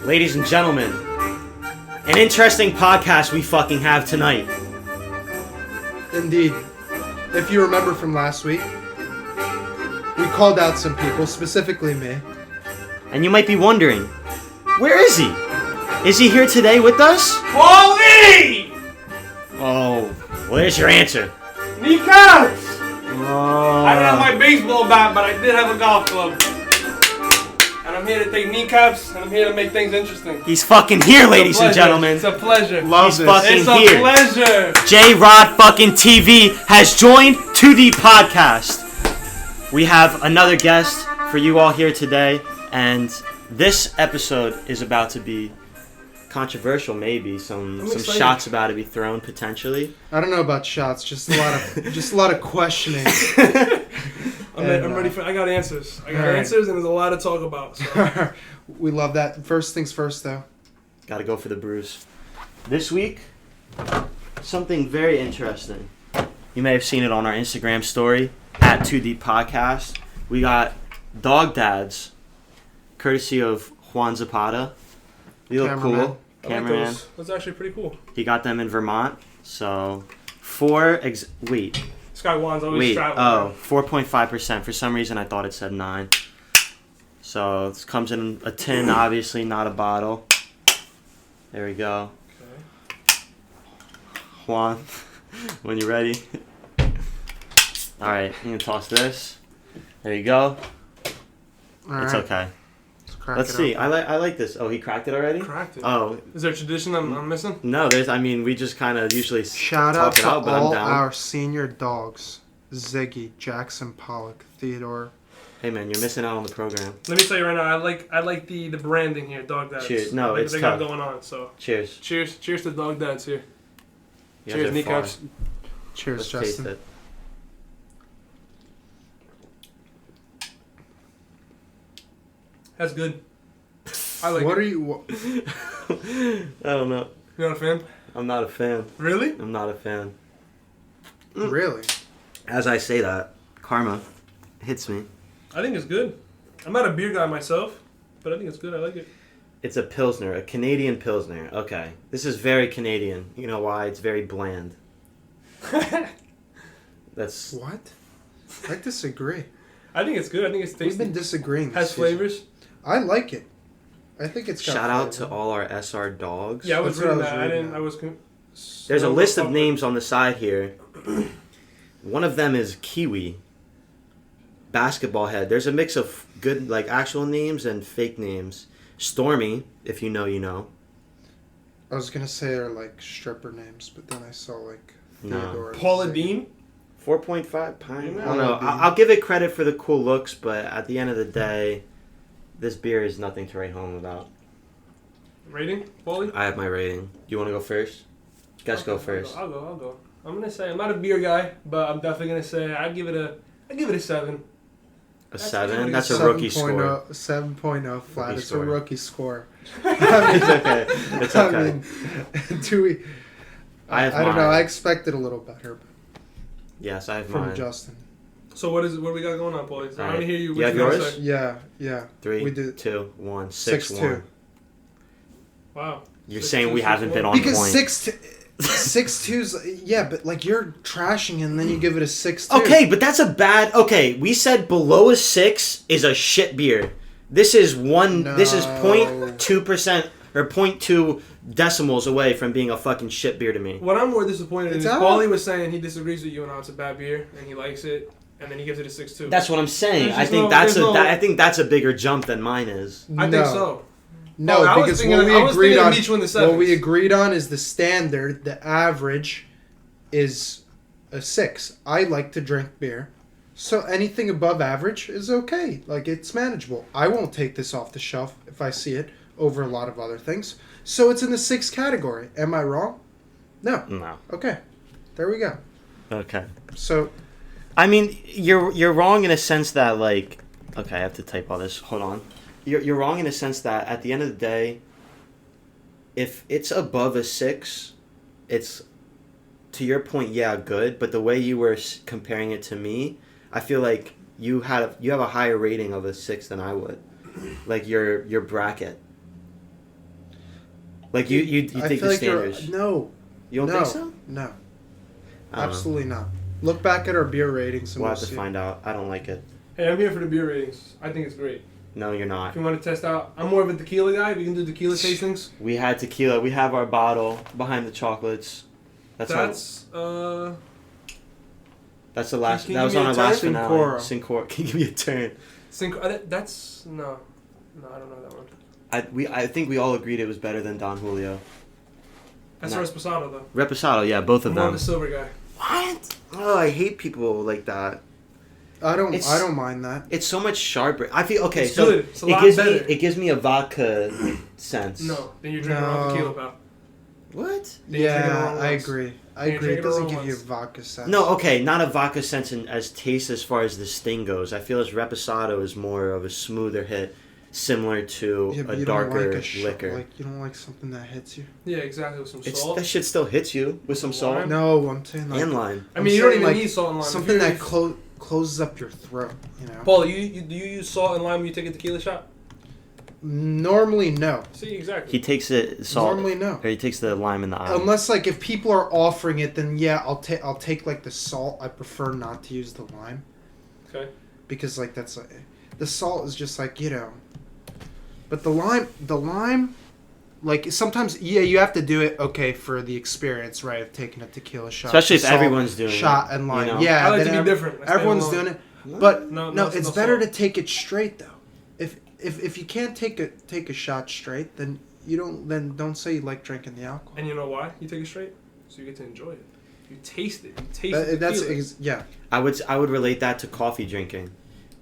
Ladies and gentlemen, an interesting podcast we fucking have tonight. Indeed. If you remember from last week, we called out some people, specifically me. And you might be wondering, where is he? Is he here today with us? Paulie! Oh, well, there's your answer. Kneecaps! Oh. I didn't have my baseball bat, but I did have a golf club. And I'm here to take kneecaps, and I'm here to make things interesting. He's fucking here, ladies and gentlemen. It's a pleasure. He's fucking It's here. a pleasure. JRod fucking TV has joined to the podcast. We have another guest for you all here today, and this episode is about to be controversial. Maybe some shots about to be thrown potentially. I don't know about shots, just a lot of questioning. I'm ready for. I got answers. And there's a lot to talk about. So. We love that. First things first, though. Got to go for the brews. This week, something very interesting. You may have seen it on our Instagram story at 2D Podcast. We got dog dads, courtesy of Juan Zapata. They look cool. Cameraman. That's actually pretty cool. He got them in Vermont. So, Sky Juan's always traveling. 4.5%. For some reason, I thought it said 9. So, this comes in a tin, obviously, not a bottle. There we go. Okay. Juan, when you're ready. Alright, you can toss this. There you go. It's okay. Let's see. I like this. Oh, he cracked it already? Cracked it. Oh. Is there a tradition I'm missing? No, we just kind of usually shout talk out to out, but all I'm down. our senior dogs. Ziggy, Jackson Pollock, Theodore. Hey man, you're missing out on the program. Let me tell you right now, I like the branding here, Dog Dads. Cheers. No, it's they tough. got going on, so. Cheers. Cheers to Dog Dads here. You Cheers, guys are kneecaps. far. Cheers, Let's Justin. taste it. That's good. I like What it. are you? I don't know. You're not a fan? I'm not a fan. Really? I'm not a fan. Really? As I say that, karma hits me. I think it's good. I'm not a beer guy myself, but I think it's good. I like it. It's a Pilsner, a Canadian Pilsner. Okay. This is very Canadian. You know why? It's very bland. That's... What? I disagree. I think it's good. I think it's tasty. We've been disagreeing. Has flavors. I like it. I think it's got Shout out flavor. to all our SR dogs. Yeah, I was That's what reading I was that. reading. I was. There's a list of names on the side here. One of them is Kiwi. Basketball head. There's a mix of good, like, actual names and fake names. Stormy, if you know, you know. I was gonna say they're like stripper names, but then I saw like No. Theodore. Paula Dean. 4.5 pint. I don't Paula know. Dean. I'll give it credit for the cool looks, but at the end of the day, this beer is nothing to write home about. Rating, Paulie? I have my rating. Do you want to go first? You guys go first. I'll go. I'm gonna say I'm not a beer guy, but I'm definitely gonna say I'd give it a 7. A 7? That's That's a rookie score. 7.0 flat. Rookie It's score. a rookie score. It's okay. It's okay. I mean, do we? I have I don't know. mine. I expected a little better Yes, I have from mine. Justin. So what we got going on, Paulie? All Let me right. hear you. You what have gonna yours? say. Yeah. 3, We did 2, 1, 6-2. 6-1. Wow. You're 6-2, saying we haven't been on Because point. 6-2's yeah, but like you're trashing and then you give it a 6-2. Okay, but that's a bad... Okay, we said below a 6 is a shit beer. This is This is No. 0.2% or 0.2 decimals away from being a fucking shit beer to me. What I'm more disappointed in It's is out. Paulie was saying he disagrees with you and how it's a bad beer and he likes it, and then he gives it a 6.2. That's what I'm saying. There's I just think no- I think that's a bigger jump than mine is. I think so. No, Oh, I was because thinking- what we I was agreed thinking on, each one the what we sevens. agreed on is the standard. The average is a 6. I like to drink beer, so anything above average is okay. Like it's manageable. I won't take this off the shelf if I see it over a lot of other things. So it's in the 6 category. Am I wrong? No. No. Okay. There we go. Okay. So I mean, you're wrong in a sense that, like... Okay, I have to type all this. Hold on. You're wrong in a sense that at the end of the day, if it's above a 6, it's, to your point, yeah, good. But the way you were comparing it to me, I feel like you have a higher rating of a 6 than I would. Like your bracket. Like you I think feel the like you're standards? no. You don't no, think so? No. I don't know. Absolutely not. Look back at our beer ratings and We'll we'll have to see. find out. I don't like it. Hey, I'm here for the beer ratings. I think it's great. No, you're If not. you want to test out, I'm more of a tequila guy. We can do tequila tastings. We had tequila. We have our bottle behind the chocolates. That's the last. Can you That was give on me our a turn? last finale. Sincora. Sincora. Can you give me a turn? That's no, I don't know that one. I think we all agreed it was better than Don Julio. That's No. Reposado though. Reposado, yeah, both of I'm more of them. the silver guy. What? Oh, I hate people like that. I don't It's- mind that. It's so much sharper. I feel okay. It's so good. It's a lot gives better. me it gives me a vodka sense. No, then you're drinking wrong tequila, pal. What? Then you're drinking the Yeah, wrong I ones. agree. I You're agree. It drinking the doesn't wrong give you ones. vodka sense. No, okay, not a vodka sense as taste as far as the sting goes. I feel as Reposado is more of a smoother hit, similar to Yeah, but a you darker don't like a shot. liquor. Like you don't like something that hits you. Yeah, exactly. With some salt. That shit still hits you with some salt Lime? No, I'm saying like and lime. I I'm mean, you don't saying, even like, need salt and lime. something If that you're- closes up your throat. You know. Paul, do you use salt and lime when you take a tequila shot? Normally, no. See, exactly. He takes it salt, Normally, no. or he takes the lime in the eye. Unless like if people are offering it, then yeah, I'll take like the salt. I prefer not to use the lime. Okay. Because like that's like, the salt is just like, you know. But the lime, like sometimes you have to do it for the experience, right, of taking a tequila shot. Especially if Salt, everyone's doing shot it, and lime. you know? Yeah, I like then to be different. I stay Everyone's alone. doing it, but No, no, no, it's no better salt. to take it straight though. If you can't take a shot straight, then don't say you like drinking the alcohol. And you know why you take it straight? So you get to enjoy it. You taste it. You taste the That's tequila. yeah. I would relate that to coffee drinking.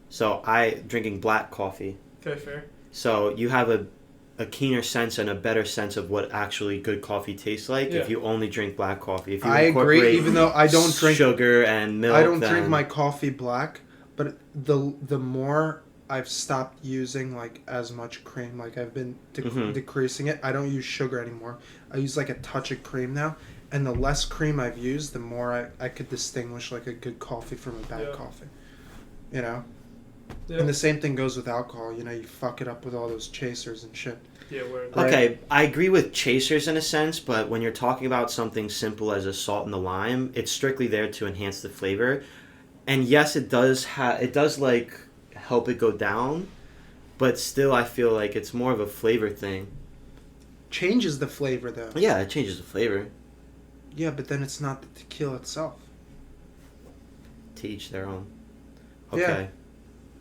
So drinking black coffee. Okay, fair. So you have a keener sense and a better sense of what actually good coffee tastes like Yeah. if you only drink black coffee. If you I agree. incorporate Even though I don't drink sugar and milk, I don't then drink my coffee black, but the more I've stopped using like as much cream, like I've been decreasing it. I don't use sugar anymore. I use like a touch of cream now, and the less cream I've used, the more I could distinguish like a good coffee from a bad coffee. You know? Yeah. And the same thing goes with alcohol. You know, you fuck it up with all those chasers and shit. Yeah, word. Okay, I agree with chasers in a sense, but when you're talking about something simple as a salt and the lime, it's strictly there to enhance the flavor. And yes, it does like help it go down, but still I feel like it's more of a flavor thing. Changes the flavor though. Yeah, it changes the flavor. Yeah, but then it's not the tequila itself. To each their own. Yeah. Okay.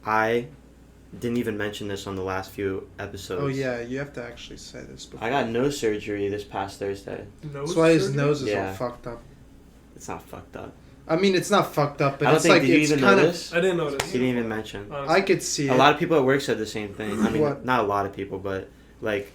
I didn't even mention this on the last few episodes. Oh yeah, you have to actually say this before. I got nose surgery this past Thursday. That's why his surgery? nose is Yeah. all fucked up. It's not fucked up. I mean, it's not fucked up, but I don't it's think, like did you it's even kind notice? I didn't notice. He didn't even mention. Honestly. I could see it. A lot of people at work said the same thing. I mean, What? not a lot of people, but like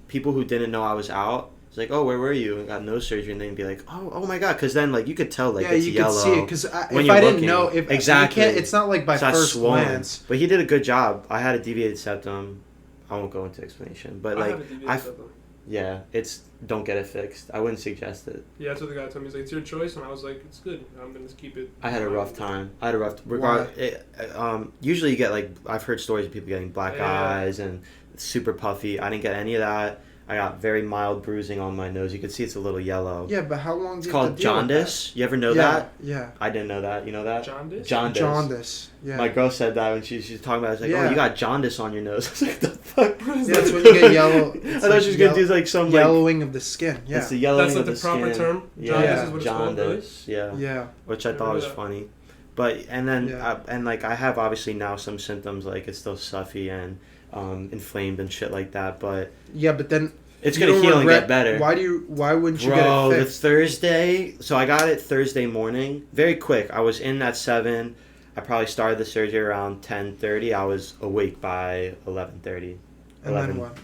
people who didn't know I was out. It's like, oh, where were you? And got nose surgery, and then be like, oh my god, because then like you could tell like yeah, it's you yellow. could see it because when if you're I didn't looking. know, if Exactly. you can't, it's not like by It's not first swollen. glance. But he did a good job. I had a deviated septum. I won't go into explanation, but I like have a deviated I, septum. yeah, it's don't get it fixed. I wouldn't suggest it. Yeah, that's what the guy told me. He's like, it's your choice, and I was like, it's good. I'm gonna just keep it. I had a rough time. Why? Usually you get like I've heard stories of people getting black Yeah. eyes and super puffy. I didn't get any of that. I got very mild bruising on my nose. You can see it's a little yellow. Yeah, but how long? It's do you have called to deal with jaundice. You ever know that? that? Yeah, I didn't know that. You know that? Jaundice? Jaundice. jaundice. Yeah, My girl said that when she's talking about it. She's like, Yeah. oh, you got jaundice on your nose. I was like, the fuck? yeah, that's when you get yellow. I it's thought like she was going to do like some like... yellowing of the skin. Yeah, It's the yellowing That's like of the the proper skin. term? Yeah, Jaundice is what it's called, really? jaundice. Yeah. yeah. Which I I thought was remember that. funny. But, and then, Yeah. and like, I have obviously now some symptoms, like it's still stuffy and inflamed and shit like that, but Yeah, but then it's you going to don't heal and regret- get better. Why wouldn't you Bro, get it the fixed? Thursday, so I got it Thursday morning, very quick. I was in at 7. I probably started the surgery around 10:30. I was awake by 11:30. And then what?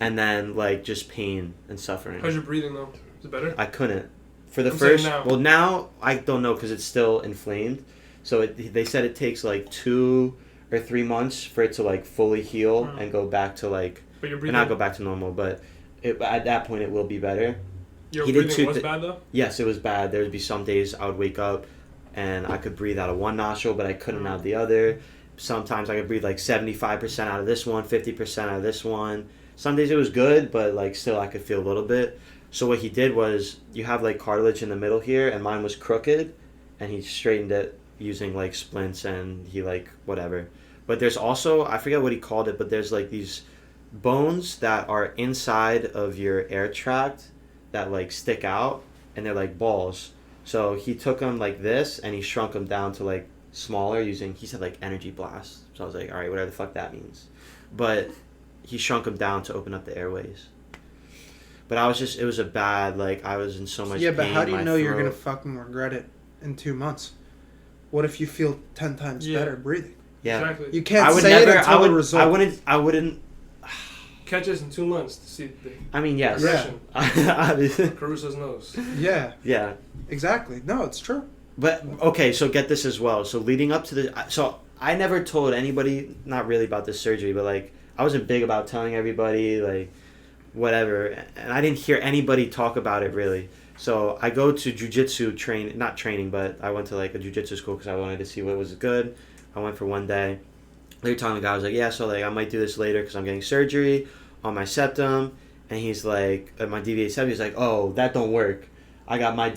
And then, like, just pain and suffering. How's your breathing though? Is it better? I couldn't. For the I'm saying first... now. Well, now, I don't know because it's still inflamed. So they said it takes, like, 2 or 3 months for it to, like, fully heal and go back to, like... But your And breathing. not go back to normal, but at that point it will be better. Your he did breathing two was bad though. Yes, it was bad. There would be some days I would wake up and I could breathe out of one nostril, but I couldn't out of the other. Sometimes I could breathe like 75% out of this one, 50% out of this one. Some days it was good, but like still I could feel a little bit. So what he did was, you have like cartilage in the middle here, and mine was crooked, and he straightened it using like splints, and he like whatever. But there's also, I forget what he called it, but there's like these bones that are inside of your air tract that like stick out, and they're like balls. So he took them like this, and he shrunk them down to like smaller using, he said like energy blast. So I was like, all right, whatever the fuck that means. But he shrunk them down to open up the airways. But it was a bad, like, I was in so much pain. Yeah, but how do you my know you're throat. going to fucking regret it in 2 months? What if you feel 10 times better breathing? Yeah. Exactly. You can't say it until the result. I wouldn't. Catch us in 2 months to see the I mean, yes. progression. Caruso's nose. Yeah. Yeah. Exactly. No, it's true. But, okay, so get this as well. So leading up to so I never told anybody, not really about this surgery, but, like, I wasn't big about telling everybody, like, whatever. And I didn't hear anybody talk about it, really. So I go to jiu-jitsu not training, but I went to, like, a jiu-jitsu school because I wanted to see what was good. I went for one day. They were telling the guy, I was like, yeah, so, like, I might do this later because I'm getting surgery on my septum. And he's like, at my deviated septum, he's like, oh, that don't work. I got my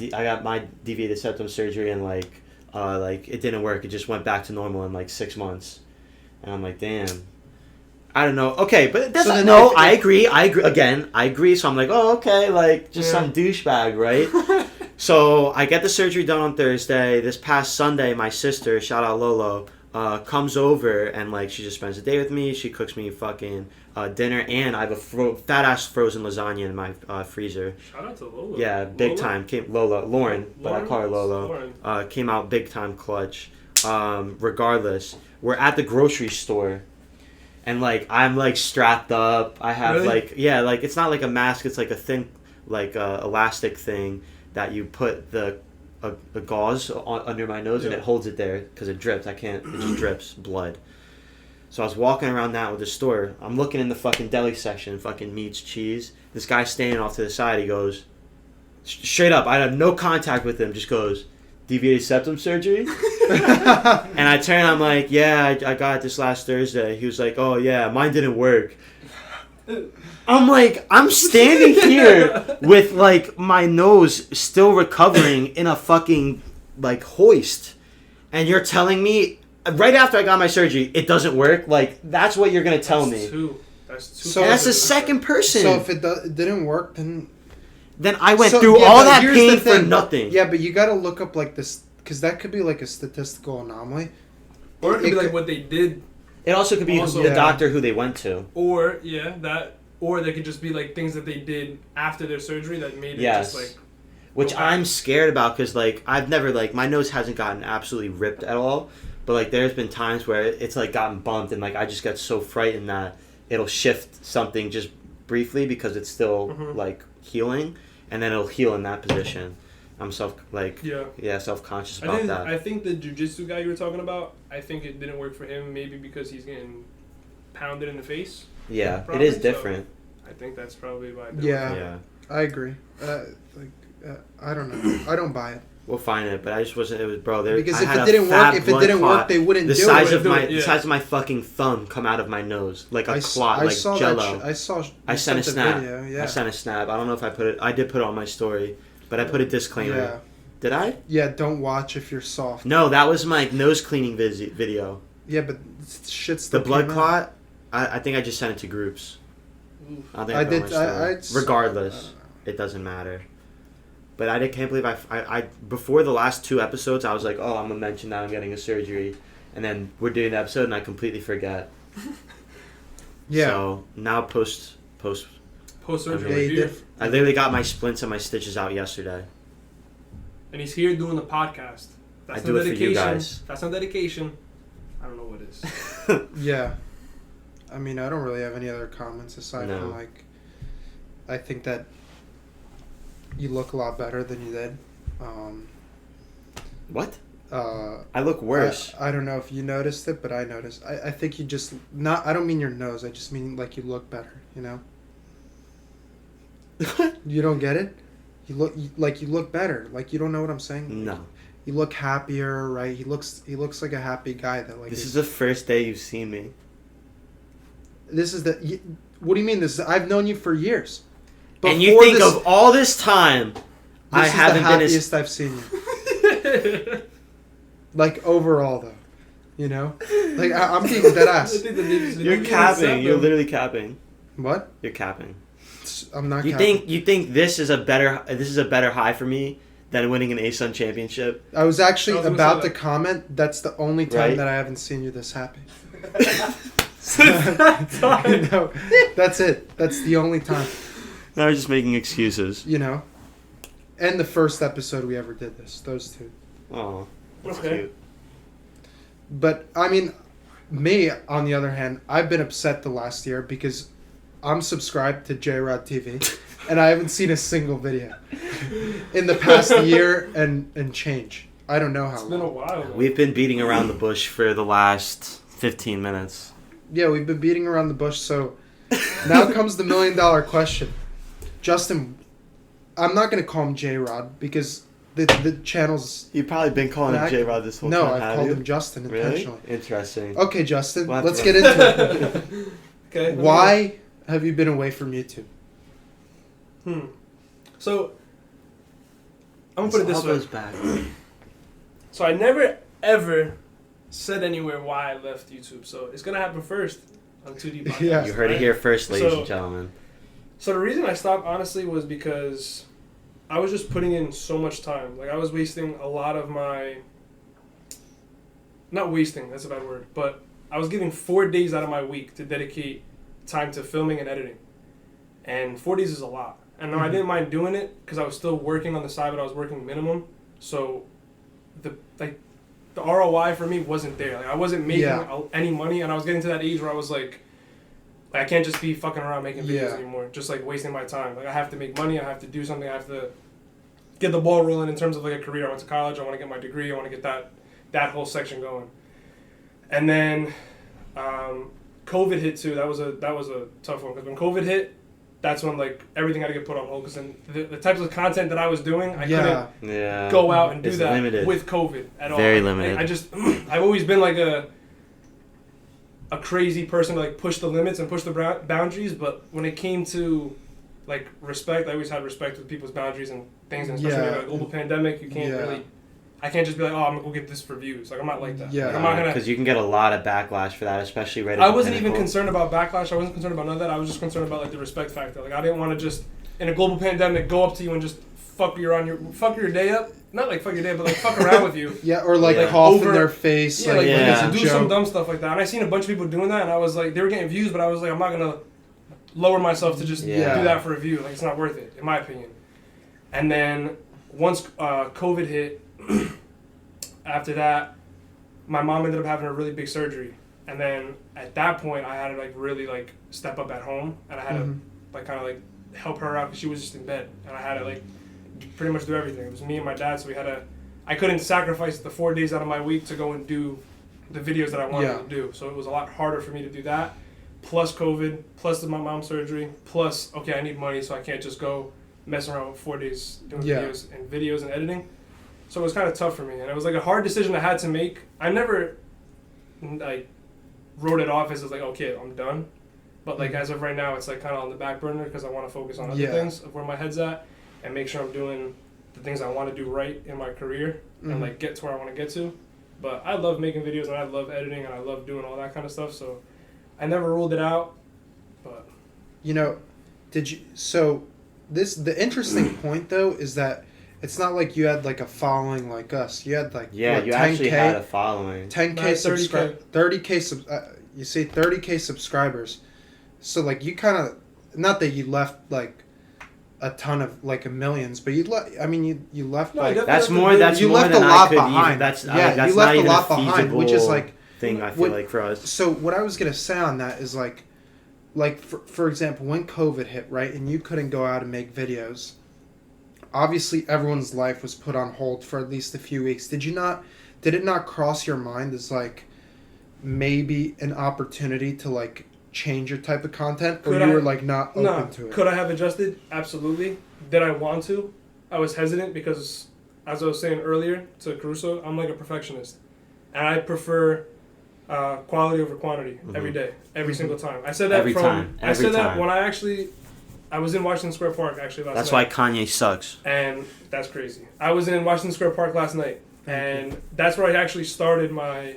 deviated septum surgery, and like it didn't work. It just went back to normal in like 6 months. And I'm like, damn. I don't know. Okay, but that's I agree. Again, I agree. So I'm like, oh, okay, like just some douchebag, right? So I get the surgery done on Thursday. This past Sunday, my sister, shout out Lolo, comes over, and like she just spends the day with me. She cooks me fucking dinner, and I have a fat ass frozen lasagna in my freezer. Shout out to Lola. Yeah, big time. Lauren, but I call her Lauren? Lolo. Came out big time clutch. Regardless, we're at the grocery store, and like I'm like strapped up. I have like it's not like a mask. It's like a thin like elastic thing that you put a gauze under my nose, and it holds it there because it drips. It just drips blood. So I was walking around that with the store. I'm looking in the fucking deli section, fucking meats, cheese. This guy standing off to the side, he goes, straight up, I have no contact with him, just goes, deviated septum surgery? And I turn, I'm like, yeah, I got it this last Thursday. He was like, oh yeah, mine didn't work. I'm like, I'm standing here with like my nose still recovering in a fucking like hoist. And you're telling me right after I got my surgery, it doesn't work? Like, that's what you're going to tell me. That's two. So that's the second person. So if it didn't work, then I went through all that pain for nothing. Yeah, but you got to look up like this, because that could be like a statistical anomaly. Or it could be like what they did. It also could be the doctor who they went to. Or, or they could just be like things that they did after their surgery that made it just like... Which I'm scared about, because like I've never, like, my nose hasn't gotten absolutely ripped at all. But, like, there's been times where it's, like, gotten bumped, and, like, I just get so frightened that it'll shift something just briefly because it's still, like, healing, and then it'll heal in that position. I'm self-conscious about that. I think the jiu-jitsu guy you were talking about, I think it didn't work for him, maybe because he's getting pounded in the face. Yeah, probably, it is different. So I think that's probably why. Yeah, I agree. I don't know. I don't buy it. We'll find it, but I just wasn't. It was, bro. Because if it didn't work, they wouldn't do it. The size of my fucking thumb come out of my nose like a clot, like Jello. I sent a snap. Video, yeah. I sent a snap. I don't know if I put it. I did put it on my story, but I put a disclaimer. Yeah. Did I? Yeah. Don't watch if you're soft. No, that was my nose cleaning video. Yeah, but shit's the blood clot. I think I just sent it to groups. I think I did. Regardless, it doesn't matter. But I can't believe I before the last 2 episodes, I was like, oh, I'm going to mention that I'm getting a surgery. And then we're doing the episode, and I completely forget. Yeah. So now post-surgery review. I literally got my splints and my stitches out yesterday. And he's here doing the podcast. That's I do it for you guys. That's not dedication. I don't know what is. Yeah. I mean, I don't really have any other comments aside from, like, I think that you look a lot better than you did. What? I look worse. I don't know if you noticed it, but I noticed. I think you just... I don't mean your nose. I just mean, like, you look better, you know? You don't get it? You look better. Like, you don't know what I'm saying? No. You look happier, right? He looks like a happy guy that, like... This is the first day you've seen me. This is the. What do you mean? This? I've known you for years. And you think of all this time, I haven't been as... This is the happiest I've seen you. Like, overall, though. You know? Like, I'm being dead ass. You're capping. You're literally capping. What? You're capping. I'm not capping. You think this is a better high for me than winning an A-Sun championship? I was actually about to comment, that's the only time that I haven't seen you this happy. No, that's it. That's the only time. Now we're just making excuses. You know? And the first episode we ever did this. Those two. Oh, that's okay. cute. But, I mean, me, on the other hand, I've been upset the last year because I'm subscribed to JRodTV and I haven't seen a single video in the past year and change. I don't know how long. It's been a while. Though. We've been beating around the bush for the last 15 minutes. Yeah, we've been beating around the bush, so now comes the $1 million question. Justin, I'm not going to call him J-Rod because the channel's... You've probably been calling him J-Rod this whole time, No, I've called him Justin intentionally. Really? Interesting. Okay, Justin, let's get into it. Okay. Why have you been away from YouTube? So, I'm going to put it this way. Back. So I never, ever said anywhere why I left YouTube. So it's going to happen first on 2D Podcast. Yeah. You heard it here first, ladies and gentlemen. So the reason I stopped, honestly, was because I was just putting in so much time. Like, I was wasting a lot of my... Not wasting, that's a bad word. But I was giving 4 days out of my week to dedicate time to filming and editing. And 4 days is a lot. And I didn't mind doing it because I was still working on the side, but I was working minimum. So the ROI for me wasn't there. Like, I wasn't making any money, and I was getting to that age where I was like I can't just be fucking around making videos anymore, just like wasting my time. Like, I have to make money, I have to do something, I have to get the ball rolling in terms of like a career. I went to college, I want to get my degree, I want to get that whole section going. And then COVID hit too. That was a tough one because when COVID hit, that's when like everything had to get put on hold because then the types of content that I was doing, I couldn't go out and do that limited. With COVID at all. Very limited. I just I've always been like a crazy person to like push the limits and push the boundaries, but when it came to like respect, I always had respect with people's boundaries and things, and especially like a global pandemic, you can't really. I can't just be like, oh, I'm gonna go get this for views. Like, I'm not like that. Yeah, like, I'm not gonna. Because you can get a lot of backlash for that, especially right. I wasn't even concerned about backlash. I wasn't concerned about none of that. I was just concerned about like the respect factor. Like, I didn't want to just in a global pandemic go up to you and just fuck your day up. Not like fuck your day, but like fuck around with you. Yeah, or like cough in their face. Yeah, like do some dumb stuff like that. And I seen a bunch of people doing that, and I was like, they were getting views, but I was like, I'm not gonna lower myself to just do that for a view. Like, it's not worth it, in my opinion. And then once COVID hit. After that, my mom ended up having a really big surgery, and then at that point, I had to like really like step up at home, and I had to like kind of like help her out because she was just in bed, and I had to like pretty much do everything. It was me and my dad, so we had to. I couldn't sacrifice the 4 days out of my week to go and do the videos that I wanted to do, so it was a lot harder for me to do that. Plus COVID, plus my mom's surgery, plus I need money, so I can't just go mess around with 4 days doing videos and editing. So it was kind of tough for me, and it was like a hard decision I had to make. I never like wrote it off as like, okay, I'm done. But like as of right now, it's like kind of on the back burner because I want to focus on other things of where my head's at and make sure I'm doing the things I want to do right in my career and like get to where I want to get to. But I love making videos and I love editing and I love doing all that kind of stuff. So I never ruled it out. But the interesting point though is that. It's not like you had like a following like us. You had like you 10K, actually had a following. 10K subscribers. 30K subscribers. So like you kind of not that you left like a ton of like millions, but you left. I mean you left like that's more. That's you more left than a lot I could behind. Even, that's you that's left not a even lot behind, which is like thing I feel like for us. So what I was gonna say on that is like for example, when COVID hit, right, and you couldn't go out and make videos. Obviously, everyone's life was put on hold for at least a few weeks. Did it not cross your mind as like maybe an opportunity to like change your type of content, or you were like not open to it? Could I have adjusted? Absolutely. Did I want to? I was hesitant because, as I was saying earlier to Caruso, I'm like a perfectionist, and I prefer Quality over quantity every day, every single time. I said that Every time. I said that when I was in Washington Square Park actually last night. That's why Kanye sucks. And that's crazy. I was in Washington Square Park last night, and that's where I actually started my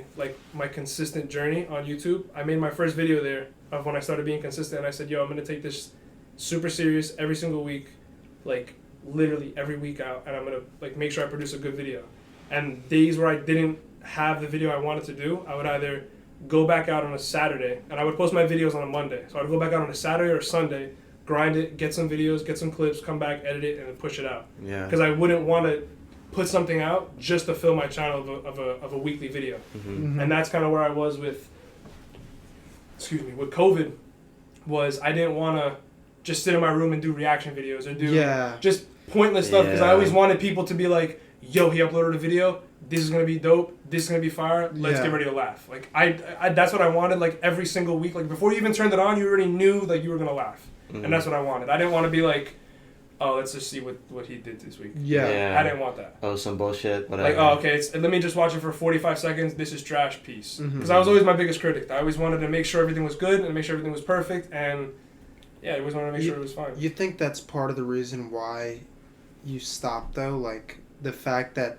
consistent journey on YouTube. I made my first video there of when I started being consistent, and I said, "Yo, I'm gonna take this super serious every single week, like literally every week out, and I'm gonna like make sure I produce a good video." And days where I didn't have the video I wanted to do, I would either go back out on a Saturday, and I would post my videos on a Monday. So I'd go back out on a Saturday or Sunday, grind it, get some videos, get some clips, come back, edit it, and then push it out. Yeah. Because I wouldn't want to put something out just to fill my channel of a weekly video. And that's kind of where I was with COVID, was I didn't want to just sit in my room and do reaction videos or do just pointless stuff, because I always wanted people to be like, yo, he uploaded a video, this is going to be dope, this is going to be fire, let's get ready to laugh. Like, I that's what I wanted, like, every single week. Like, before you even turned it on, you already knew, like, you were going to laugh. And that's what I wanted. I didn't want to be like, oh, let's just see what he did this week. I didn't want that. Oh, some bullshit, whatever. Like, oh, okay, let me just watch it for 45 seconds, this is trash, peace. Because I was always my biggest critic. I always wanted to make sure everything was good and make sure everything was perfect, and I always wanted to make sure it was fine. You think that's part of the reason why you stopped, though? Like, the fact that...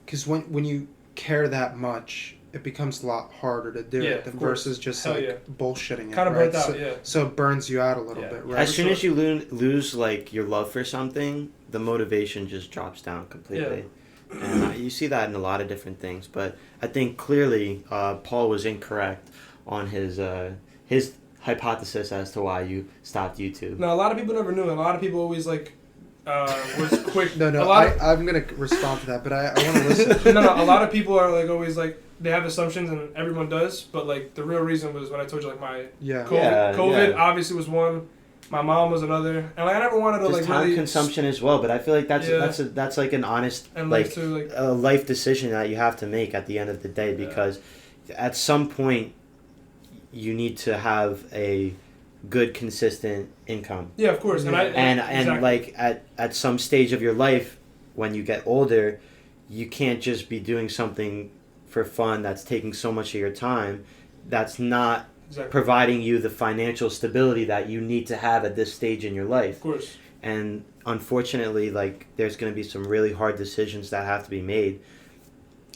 Because when you care that much, it becomes a lot harder to do it versus just bullshitting it. Kind of burnt out, So it burns you out a little bit, right? As soon as you lose like your love for something, the motivation just drops down completely. And you see that in a lot of different things. But I think clearly Paul was incorrect on his hypothesis as to why you stopped YouTube. No, a lot of people never knew. A lot of people always like... was quick. I'm gonna respond to that, but I want to listen. A lot of people are like always like they have assumptions, and everyone does, but like the real reason was when I told you like my COVID obviously was one, my mom was another, and like I never wanted to just like time really consumption as well. But I feel like that's like an honest and like too, a life decision that you have to make at the end of the day, because at some point you need to have a good consistent income. Yeah, of course. And like at some stage of your life when you get older, you can't just be doing something for fun that's taking so much of your time, that's not providing you the financial stability that you need to have at this stage in your life. Of course. And unfortunately, like, there's going to be some really hard decisions that have to be made.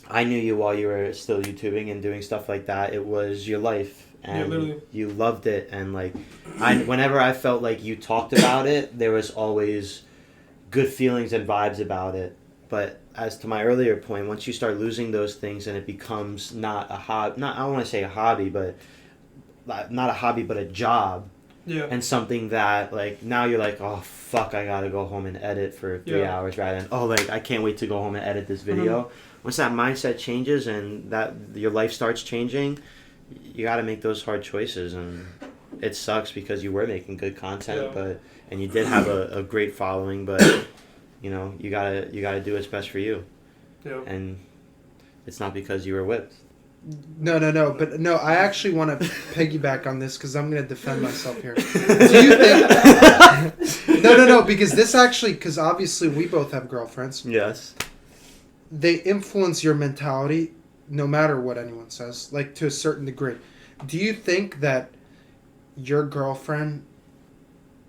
I knew you while you were still YouTubing and doing stuff like that. It was your life. And you loved it, and like whenever I felt like you talked about it, there was always good feelings and vibes about it. But as to my earlier point, once you start losing those things and it becomes not a hobby, I don't want to say a hobby, but not a hobby, but a job, and something that like now you're like, oh fuck, I gotta go home and edit for 3 hours rather than like I can't wait to go home and edit this video. Once that mindset changes and that your life starts changing, you got to make those hard choices, and it sucks because you were making good content, and you did have a great following, but you know you gotta do what's best for you, and it's not because you were whipped. No, but I actually want to piggyback on this because I'm gonna defend myself here. Do you think? No, because this actually, because obviously we both have girlfriends. Yes. They influence your mentality. No matter what anyone says, like to a certain degree. Do you think that your girlfriend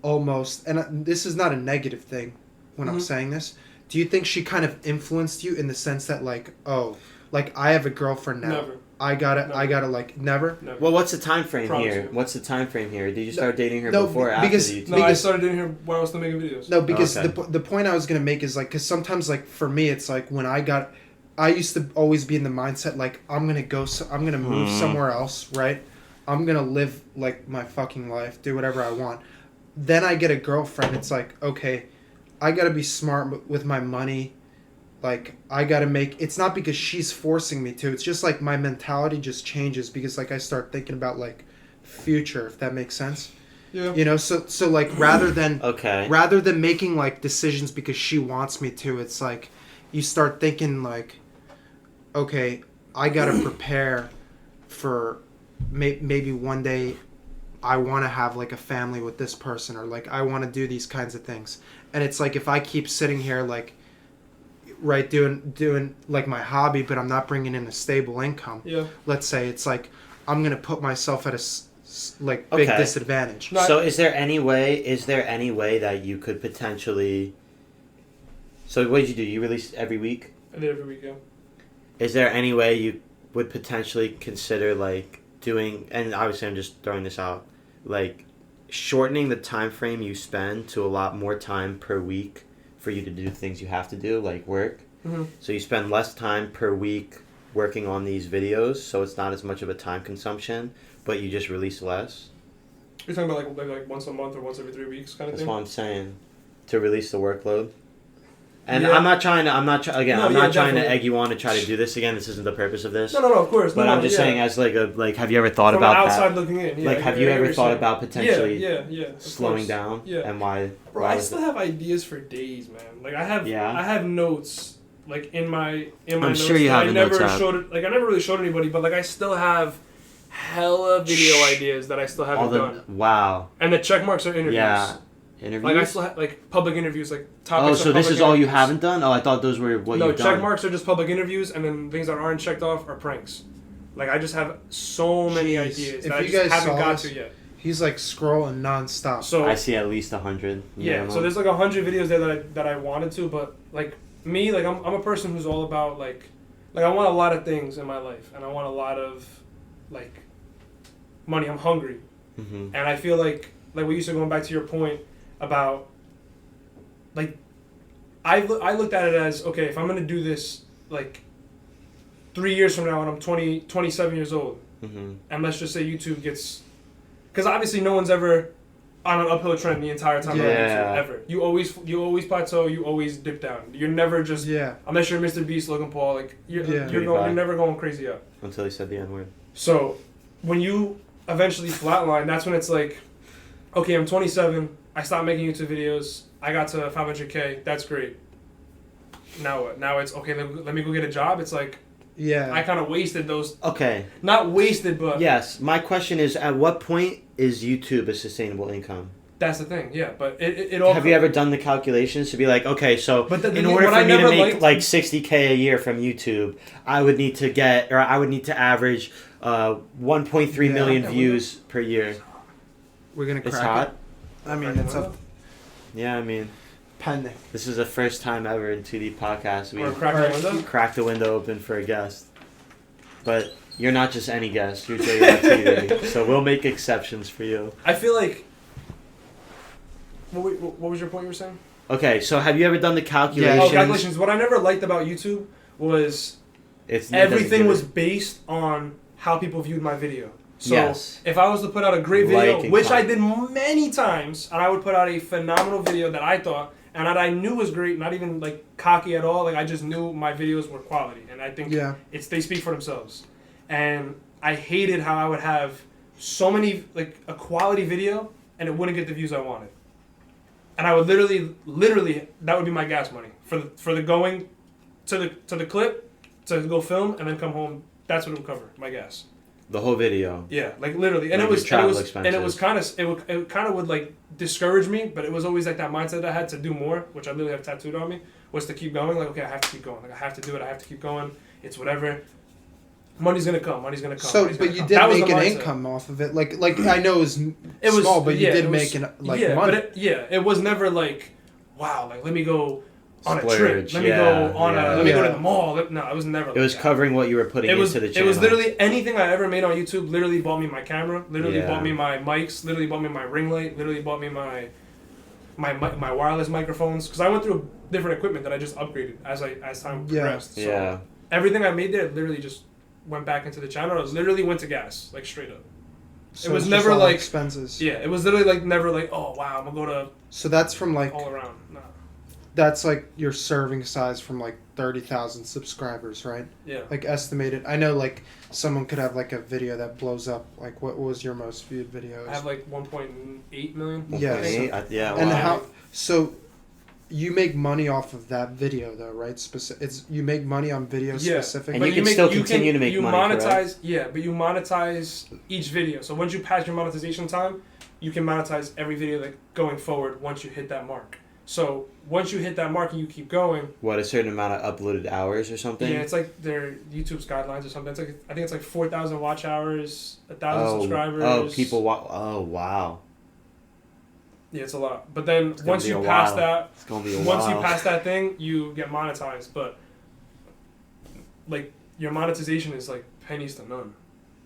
almost, and this is not a negative thing when I'm saying this, do you think she kind of influenced you in the sense that like, oh, like I have a girlfriend now. Never. I gotta like never. Well, what's the time frame here? What's the time frame here? Did you start dating her before or after the YouTube? No, I started dating her while I was still making videos. No, because the point I was gonna make is like, because sometimes like for me it's like when I used to always be in the mindset like I'm gonna move somewhere else, right? I'm gonna live like my fucking life, do whatever I want. Then I get a girlfriend. It's like, okay, I gotta be smart with my money. Like I gotta make. It's not because she's forcing me to. It's just like my mentality just changes because like I start thinking about like future, if that makes sense. Yeah. You know, so like rather than making like decisions because she wants me to, it's like you start thinking like, okay, I gotta prepare for maybe one day I want to have like a family with this person, or like I want to do these kinds of things. And it's like if I keep sitting here like right, doing like my hobby, but I'm not bringing in a stable income. Yeah. Let's say it's like I'm gonna put myself at a big disadvantage. So is there any way that you could potentially? So what did you do? You release every week? I did every week, yeah. Is there any way you would potentially consider like doing? And obviously, I'm just throwing this out, like shortening the time frame you spend to a lot more time per week for you to do things you have to do, like work. Mm-hmm. So you spend less time per week working on these videos, so it's not as much of a time consumption, but you just release less. You're talking about like once a month or once every 3 weeks kind of thing? That's what I'm saying. To release the workload. And yeah. I'm not trying to Definitely. egg you on to try to do this again. This isn't the purpose of this. No, of course. But I'm just saying, as like have you ever thought From about outside that? looking in, yeah. Like, have you ever thought about potentially slowing course. down? Yeah. And why? Bro, I still have ideas for days, man. Like I have notes like in my I'm notes. sure you have I never really showed anybody, but like I still have hella video ideas that I still haven't done. Wow. And the check marks are interviews. Yeah. Interviews? Like I still have like public interviews, like topics. Oh, of so this public is all you interviews. haven't done? Oh, I thought those were what you've done. No, check marks are just public interviews, and then things that aren't checked off are pranks. Like I just have so many ideas that I just haven't got to yet. He's like scrolling nonstop. So I see at least 100. Yeah, so there's like 100 videos there that I wanted to, but like me, like I'm a person who's all about like I want a lot of things in my life, and I want a lot of like money. I'm hungry, and I feel like what you said, going back to your point about like I looked at it as, okay, if I'm gonna do this like 3 years from now when I'm 27 years old, and let's just say YouTube gets, because obviously no one's ever on an uphill trend the entire time on YouTube, ever. You always plateau, you always dip down. You're never just, unless you're Mr. Beast, Logan Paul, like you're never going crazy up. Until he said the N-word. So when you eventually flatline, that's when it's like, okay, I'm 27, I stopped making YouTube videos, I got to 500K, that's great. Now what? Now it's, okay, let me go get a job. It's like, I kind of wasted those. Okay. Not wasted, but... Yes. My question is, at what point is YouTube a sustainable income? That's the thing, yeah. But it all... Have you ever done the calculations to be like, okay, so in order for me to make like $60K a year from YouTube, I would need to average 1.3 million views per year. We're going to crack hot. I mean, it's up... Yeah, I mean... Pending. This is the first time ever in 2D podcast we cracked the window open for a guest. But you're not just any guest. You're JRodTV. So we'll make exceptions for you. I feel like... What was your point you were saying? Okay, so have you ever done the calculations? Oh, calculations. What I never liked about YouTube was everything was based on how people viewed my video. So if I was to put out a great video, which I did many times, and I would put out a phenomenal video that I thought and that I knew was great, not even like cocky at all, like I just knew my videos were quality, and I think they speak for themselves. And I hated how I would have so many, like a quality video, and it wouldn't get the views I wanted. And I would literally, that would be my gas money for the going to the clip, to go film, and then come home. That's what it would cover, my gas. The whole video. Yeah, like literally, and it was kind of would like discourage me, but it was always like that mindset I had to do more, which I literally have tattooed on me, was to keep going. Like, okay, I have to keep going. Like, I have to do it. I have to keep going. It's whatever. Money's gonna come. So, but you did make an income off of it. Like I know it was small, but you did make money. But it was never like, wow, like let me go on a trip. Let me go on let me go to the mall. No, it was never. It was covering what you were putting into the channel. It was literally anything I ever made on YouTube. Literally bought me my camera. Literally bought me my mics. Literally bought me my ring light. Literally bought me my wireless microphones. Because I went through different equipment that I just upgraded as time progressed. So everything I made there literally just went back into the channel. It literally went to gas, like straight up. So it was never like expenses. Yeah, it was literally like never like, oh wow, I'm gonna go to. So that's from like all around. Nah. That's like your serving size from like 30,000 subscribers, right? Yeah. Like estimated. I know like someone could have like a video that blows up. Like what was your most viewed video? I have like 1.8 million. Yeah. Yeah. And how? So you make money off of that video though, right? You make money on videos specifically. And you can still continue to make money. Monetize, but you monetize each video. So once you pass your monetization time, you can monetize every video like going forward once you hit that mark. So once you hit that mark and you keep going, What, a certain amount of uploaded hours or something? yeah, it's like their YouTube's guidelines or something. It's like I think it's like 4,000 watch hours, 1,000 subscribers. Oh, people Oh, wow. Yeah, it's a lot. But then It's gonna once be you a pass while. that, It's gonna be a once while. you pass that thing, you get monetized. But like your monetization is like pennies to none,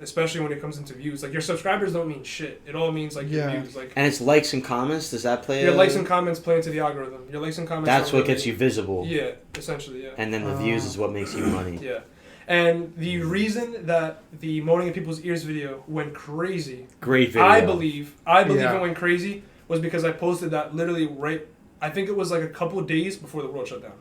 especially when it comes into views. Like your subscribers don't mean shit. It all means like your Yeah. views. Like And it's likes and comments. Does that play? your likes and comments play into the algorithm. Your likes and comments. That's don't what gets you visible. Yeah, essentially, yeah. And then the views is what makes you money. Yeah. And the reason that the Moaning in People's Ears video went crazy, Great video. I believe Yeah. it went crazy, was because I posted that literally I think it was like a couple of days before the world shut down.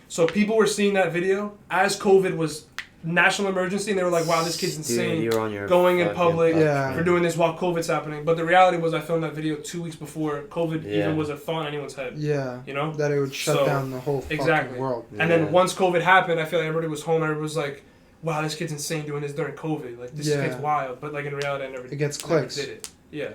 So people were seeing that video as COVID was national emergency, and they were like, wow, this kid's insane. Dude, you're on your going in fucking public Yeah. for doing this while COVID's happening. But the reality was I filmed that video 2 weeks before COVID Yeah. even was a thought in anyone's head. Yeah. You know? That it would shut So, down the whole fucking exactly. world. And then once COVID happened, I feel like everybody was home. Everybody was like, wow, this kid's insane doing this during COVID. Like, this Yeah. kid's wild. But, like, in reality, I never It gets never clicks. did it. Yeah.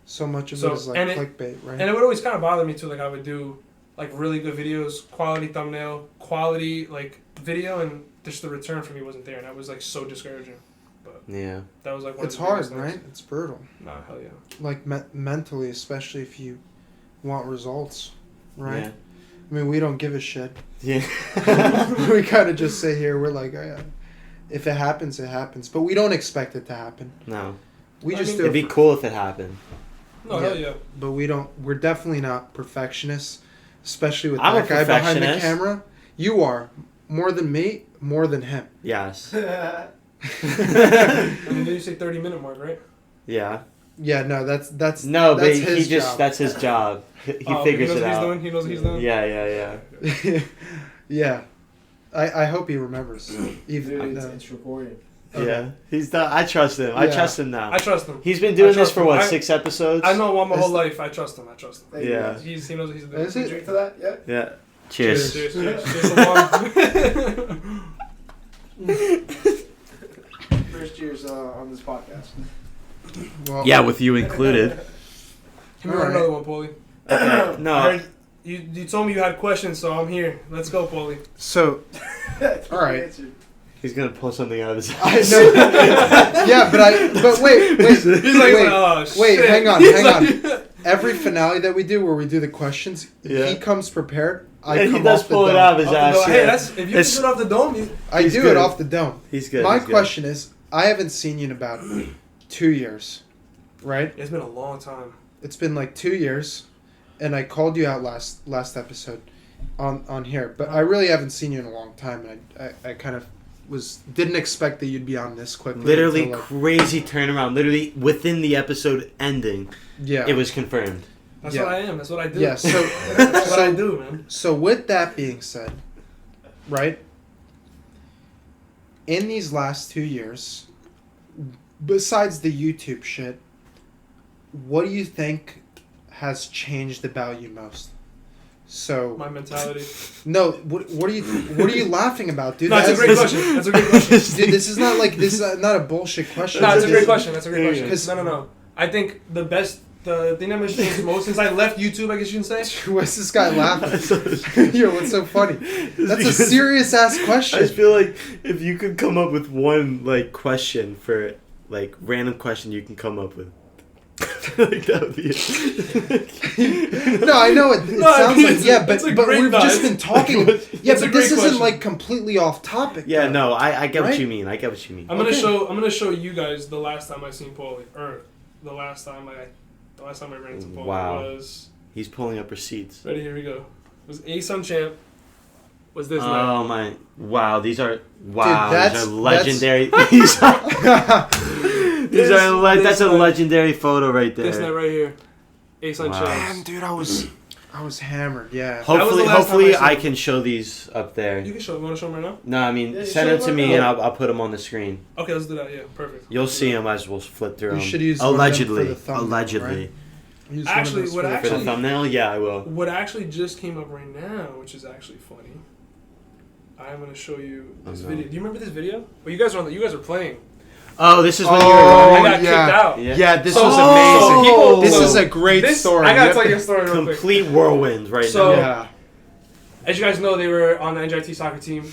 So much of So- it is like and it- clickbait, right? And it would always kind of bother me, too. Like, I would do, like, really good videos, quality thumbnail, quality, like, video, and just the return for me wasn't there. And that was, like, so discouraging. But Yeah. that was, like, one It's of the hard, biggest things. right? It's brutal. Nah, hell yeah. Like mentally, especially if you want results, right? Yeah. I mean, we don't give a shit. Yeah. We kind of just sit here. We're like, oh, yeah. If it happens, it happens. But we don't expect it to happen. No. We I just mean, do It'd it. be cool if it happened. No, Yeah. hell yeah. But we don't. We're definitely not perfectionists, especially with I'm that a guy behind the perfectionist. camera. You are more than me, more than him. Yes. I mean, did you say 30-minute mark, right? Yeah. Yeah, no, that's No, but that's he his just job. that's his job. He Oh, figures he knows it what he's out. doing? He knows what he's doing? Yeah. Yeah, I hope he remembers. Even Dude, though- it's recorded. Okay. Yeah. He's done. I trust him. I Yeah. trust him now. I trust him. He's been doing I this trust for him. what, I- 6 episodes? I know him my whole It's- life. I trust him. Thank you, Yeah. guys. He knows what he's doing. Is You it? drink to that? Yeah. Yeah. Cheers. Cheers, cheers. Cheers to one. First cheers on this podcast. Well, Yeah, with you included. Give me Alright. another one, Paulie. Okay. No. I heard you told me you had questions, so I'm here. Let's go, Paulie. So All right. Answered. He's gonna pull something out of his I ass. know. Yeah, but wait. He's like, Wait, oh, wait, shit. hang on, He's hang like- Every finale that we do, where we do the questions, Yeah. he comes prepared. I And come he does off the pull it dome. out of his Off the ass. dome. Hey, Yeah. that's if you It's- can do it off the dome. You, I He's do good. it off the dome. He's good. My he's good. question is, I haven't seen you in about 2 years, right? it's been a long time. It's been like 2 years, and I called you out last episode on here, but I really haven't seen you in a long time, and I kind of didn't expect that you'd be on this quickly. Literally until, like, crazy turnaround. Literally within the episode ending, yeah. it was confirmed. That's Yeah. what I am. That's what I do. Yeah. So That's what I do, man. So with that being said, right? In these last 2 years, besides the YouTube shit, what do you think has changed about you most? So My mentality. no, what are you laughing about, dude? No, that's a great question. That's a great question. Dude, this is not a bullshit question. No, it's a This- great question. That's a great question. 'Cause- No. I think the thing that has changed most since I left YouTube, I guess you can say. What's this guy laughing? Yo, what's so funny? That's a because serious ass I just question. feel like if you could come up with one like question for like random question you can come up with. Like that would be it. No, I know it No, I sounds mean, like it's yeah, it's a but great we've no, just it's- been talking. Yeah, It's a but great this isn't question. like completely off topic. Yeah, though. no, I get what Right? you mean. I get what you mean. I'm gonna Okay. show you guys the last time I seen Paulie, or the last time I ran into Paulie Wow. was He's pulling up receipts. ready. Here we go. It was A-Sun Champ. Was this night? Oh my! Wow, these are that's- legendary. These are This that's a night- legendary photo right This night there. right here. A-Sun Wow. Damn, Champ. dude, I was hammered. Yeah. Hopefully, last time I saw I him. can show these up there. You can show. You want to show him right now? No, I mean Yeah, send show them to them me right and now. I'll put them on the screen. Okay, let's do that. Yeah, perfect. You'll see them as we'll flip through You them. should use one of them for allegedly. the thumbnail, Allegedly. Use one of Actually, those what for the- For actually- the thumbnail, yeah, I will. What actually just came up right now, which is actually funny. I'm gonna show you this Oh, no. video. Do you remember this video? Well, you guys are playing. Oh, this is when Oh, you were I wrong. got kicked out. Yeah, this So- was so amazing. people- This so is a great story. I gotta You tell have you a story real quick. Complete whirlwind right So- now. Yeah. As you guys know, they were on the NJT soccer team,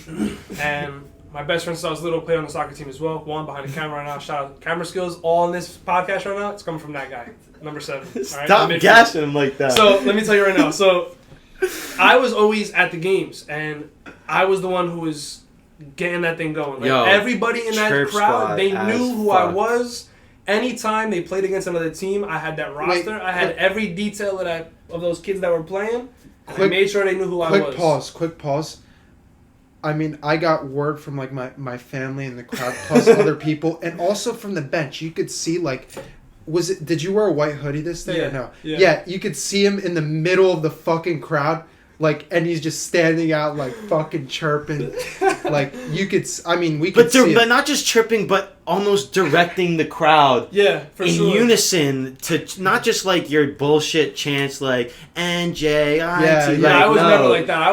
and my best friend since I was little played on the soccer team as well. One behind the camera right now. Shout out camera skills. All on this podcast right now. It's coming from that guy, number 7. All right? Stop The midfield. gassing him like that. So let me tell you right now. So I was always at the games, and I was the one who was getting that thing going. Like, Yo, everybody in that chirp crowd, squad they as knew who I fuck. was. Anytime they played against another team, I had that roster. I had every detail of those kids that were playing. I made sure they knew who I was. Quick pause. I mean, I got word from like my family in the crowd, plus other people, and also from the bench. You could see like, did you wear a white hoodie this day or no? Yeah, you could see him in the middle of the fucking crowd, like, and he's just standing out like fucking chirping, like you could. I mean, we could see. But not just chirping, but almost directing the crowd. Yeah, for in sure. unison to not just like your bullshit chants like NJ. Yeah, I was never like that. I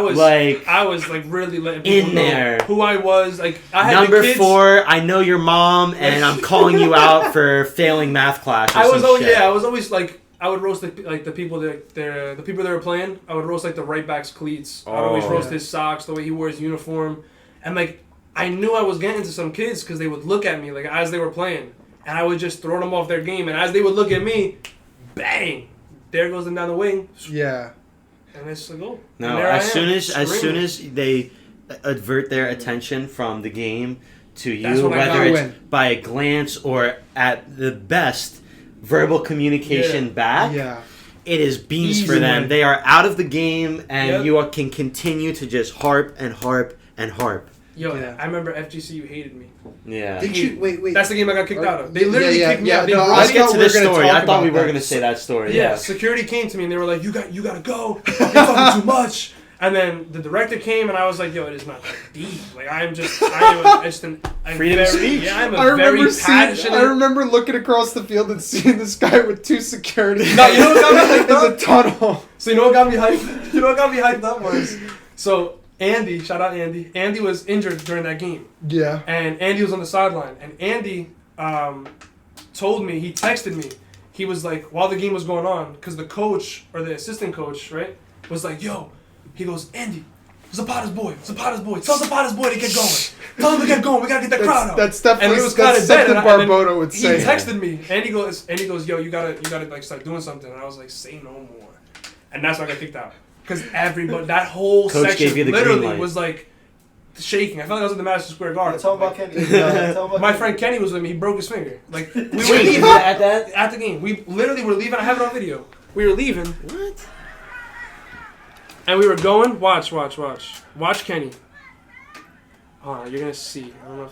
was like really letting people in know there who I was. Like I had number the kids, 4. I know your mom, and I'm calling you out for failing math class. Or I was some always shit. I was always like I would roast the people the people that were playing. I would roast like the right back's cleats. I'd always roast his socks, the way he wore his uniform, and like I knew I was getting to some kids because they would look at me like as they were playing, and I would just throw them off their game, and as they would look at me, bang, there goes them down the wing. Yeah. And it's like, oh. No, as soon as they avert their attention from the game to you, whether it's by a glance or at the best verbal communication back, it is beans for them. They are out of the game, and you can continue to just harp and harp and harp. Yo, I remember FGCU hated me. Yeah. Did you wait? That's the game I got kicked out of. They literally kicked me out. No, let's get to this story. I thought we were going to say that story. Yeah, security came to me and they were like, "You got to go. You're talking too much." And then the director came and I was like, "Yo, it is not that deep. Like I'm just freedom of speech." Yeah, I'm a very passionate. I remember looking across the field and seeing this guy with 2 security. No, you know what got me hyped up? In the tunnel. So you know what got me hyped? You know what got me hyped up was Andy, shout out Andy. Andy was injured during that game. Yeah. And Andy was on the sideline. And Andy told me, he texted me. He was like, while the game was going on, because the coach, or the assistant coach, right, was like, yo, he goes, Andy, Zapata's boy. Tell Zapata's boy to get going. Tell him to get going. We got to get the crowd out. That's definitely something Barboto would say. He texted me. Andy goes, yo, you gotta like start doing something. And I was like, say no more. And that's why I got kicked out. Because everybody, that whole Coach section gave you the literally green light. was like shaking. I felt like I was in the Madison Square Garden. Tell him about Kenny. My friend Kenny was with me. He broke his finger. Like we were Wait, leaving at the game. We literally were leaving. I have it on video. We were leaving. What? And we were going. Watch Kenny. Hold on, you're gonna see. I don't know.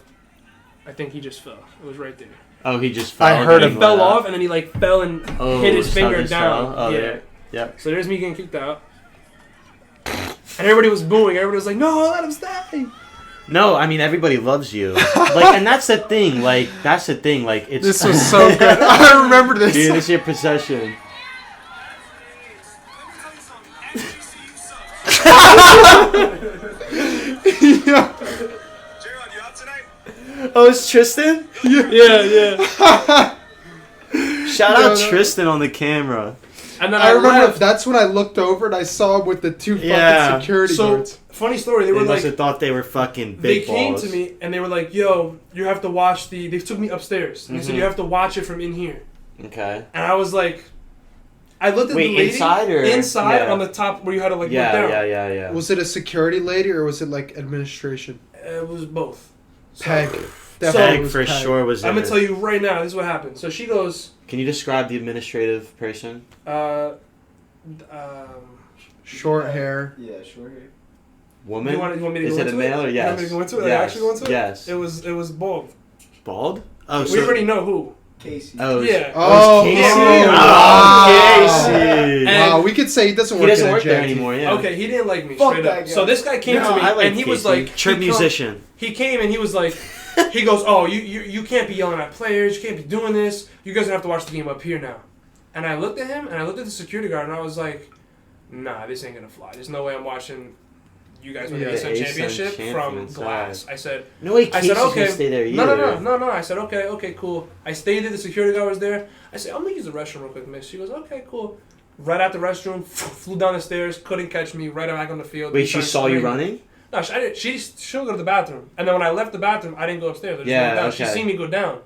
I think he just fell. It was right there. Oh, he just fell. I heard He him fell off, and then he like fell and hit his finger just down. fell. Oh, yeah. Yep. So there's me getting kicked out. And everybody was booing. Everybody was like, "No, let him stay." No, I mean everybody loves you. Like, and that's the thing. Like, it's. This was so good. I remember this. Dude, this is your possession. Yeah. JRod, you out tonight? Oh, it's Tristan? Yeah. Shout out Tristan on the camera. And then I remember left. that's when I looked over and I saw him with the 2 fucking security So guards. funny story. They They were must like, have thought they were fucking they big came balls. to me and they were like, "Yo, you have to watch the." They took me upstairs and they said you have to watch it from in here. Okay. And I was like, I looked at the lady inside on the top where you had to like look Yeah, down. yeah. Was it a security lady or was it like administration? It was both. So, Peg. Peg Definitely was for Peg. sure was in I'm gonna it. tell you right now. This is what happened. So she goes, Can you describe the administrative person? Short hair. Yeah, sure. Woman? You want me to Is go it a into male or You yes? want me to go into it? Yes. Like, actually go into it? Yes. It was bald. Bald? Oh, We already know who. Casey. Oh, Yeah. Oh, Casey. yeah. Casey. And- Wow, we could say he doesn't He work doesn't at work a there JRT. anymore, yeah. Okay, he didn't like me Fuck straight that up. guy. So this guy came No, to me I like and he was Casey. like, Chirp musician. He came and he was like, he goes, "Oh, you can't be yelling at players. You can't be doing this. You guys have to watch the game up here now." And I looked at him and I looked at the security guard and I was like, "Nah, this ain't gonna fly. There's no way I'm watching you guys won the Yeah. ASUN ASUN championship from champions, glass. I said, No way I Casey's said, gonna okay. stay there either. No. I said, okay, cool. I stayed there. The security guard was there. I said, I'm gonna use the restroom real quick, miss. She goes, okay, cool. Right out the restroom, flew down the stairs, couldn't catch me. Right back on the field. Wait, she saw you screaming. running? No, she'll go to the bathroom. And then when I left the bathroom, I didn't go upstairs. I just Yeah, went down. okay. She seen me go down.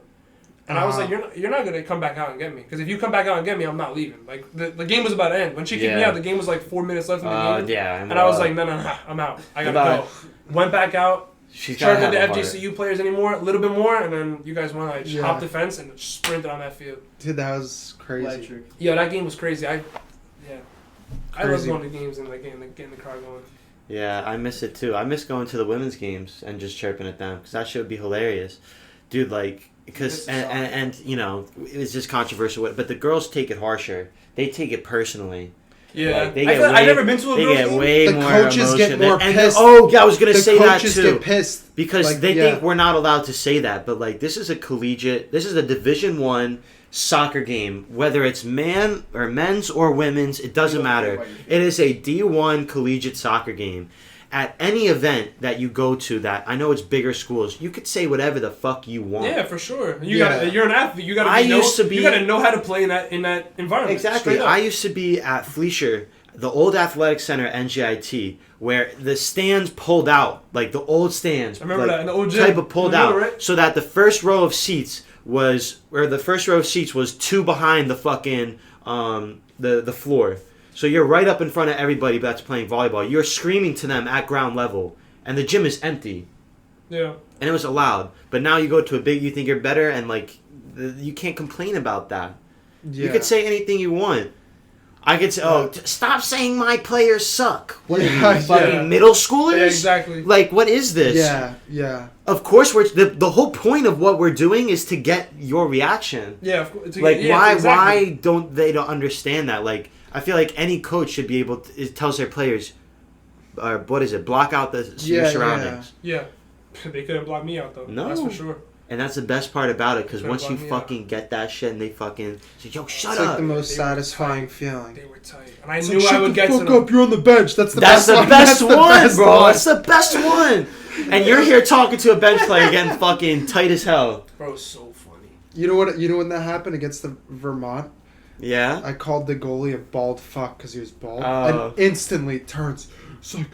And I was like, Uh-huh. you're not going to come back out and get me. Because if you come back out and get me, I'm not leaving. Like, the game was about to end. When she kicked me Yeah. out, the game was like 4 minutes left in the game. Yeah. And I was like, no, I'm out. I got to Goodbye. go. Went back out. She's gotta Charged with have the a heart. FGCU players anymore, a little bit more, and then you guys won. I just Yeah. hopped the fence and sprinted on that field. Dude, that was crazy. Electric. Yeah, that game was crazy. I love Crazy. going to games and like getting the crowd going. Yeah, I miss it too. I miss going to the women's games and just chirping at them because that shit would be hilarious, dude. Like, because and you know it was just controversial, but the girls take it harsher. They take it personally. Yeah, Like, they I get feel like I've way- never been to a They girls get game. way The more coaches get emotion more and pissed. oh, yeah, I was gonna The say that coaches too. get pissed. Because Like, they yeah. think we're not allowed to say that, but like this is a Division I soccer game, whether it's man or men's or women's, it doesn't matter. It is a D1 collegiate soccer game. At any event that you go to, that I know it's bigger schools, you could say whatever the fuck you want. Yeah, for sure. Yeah. You're an athlete. You gotta. You gotta know how to play in that environment. Exactly. Straight up. I used to be at Fleischer, the old athletic center, NGIT, where the stands pulled out, like the old stands. I remember like, that in the old gym. type of pulled You remember, out, right? so that the first row of seats was two behind the fucking the floor. So you're right up in front of everybody that's playing volleyball. You're screaming to them at ground level, and the gym is empty. Yeah. And it was allowed. But now you go to a big, you think you're better, and like you can't complain about that. Yeah. You could say anything you want. I could say, stop saying my players suck. What are you, Yeah, fucking yeah. middle schoolers? Yeah, exactly. Like, what is this? Yeah. Of course, the whole point of what we're doing is to get your reaction. Yeah, of course. Like, why exactly. don't they understand that? Like, I feel like any coach should be able to tells their players, block out your surroundings. Yeah. They couldn't block me out though. No. That's for sure. And that's the best part about it, because Couldn't once you block me fucking get that shit and they fucking say, yo, shut It's up. like the most They were satisfying tight. feeling. They were tight, and I It's knew like, I would get to shut the them. fuck up, you're on the bench. That's the That's best the one. best That's the one, best bro. one. That's the best one. And you're here talking to a bench player getting fucking tight as hell. Bro, it's so funny. You know when that happened against the Vermont? Yeah? I called the goalie a bald fuck because he was bald. Oh. And instantly turns. It's like,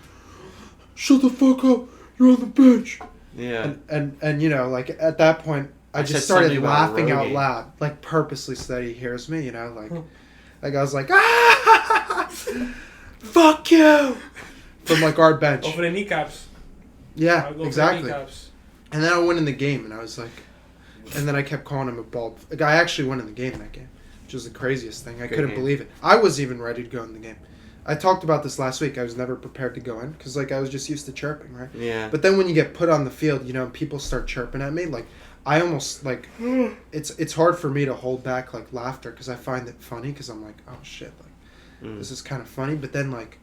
shut the fuck up. You're on the bench. Yeah. And you know, like at that point, I I just said started something about laughing out Rogan. loud, like purposely so that he hears me. You know, like I was like, ah, fuck you, from like our bench. Go for the kneecaps. Yeah, I'll go exactly. For the kneecaps. And then I went in the game, and I was like, and then I kept calling him a bald. Like, I actually won in the game that game, which was the craziest thing. I Good couldn't game. believe it. I was even ready to go in the game. I talked about this last week. I was never prepared to go in because like I was just used to chirping, right? Yeah. But then when you get put on the field, you know, and people start chirping at me, like I almost like it's hard for me to hold back like laughter because I find it funny because I'm like, oh shit, like this is kind of funny. But then like,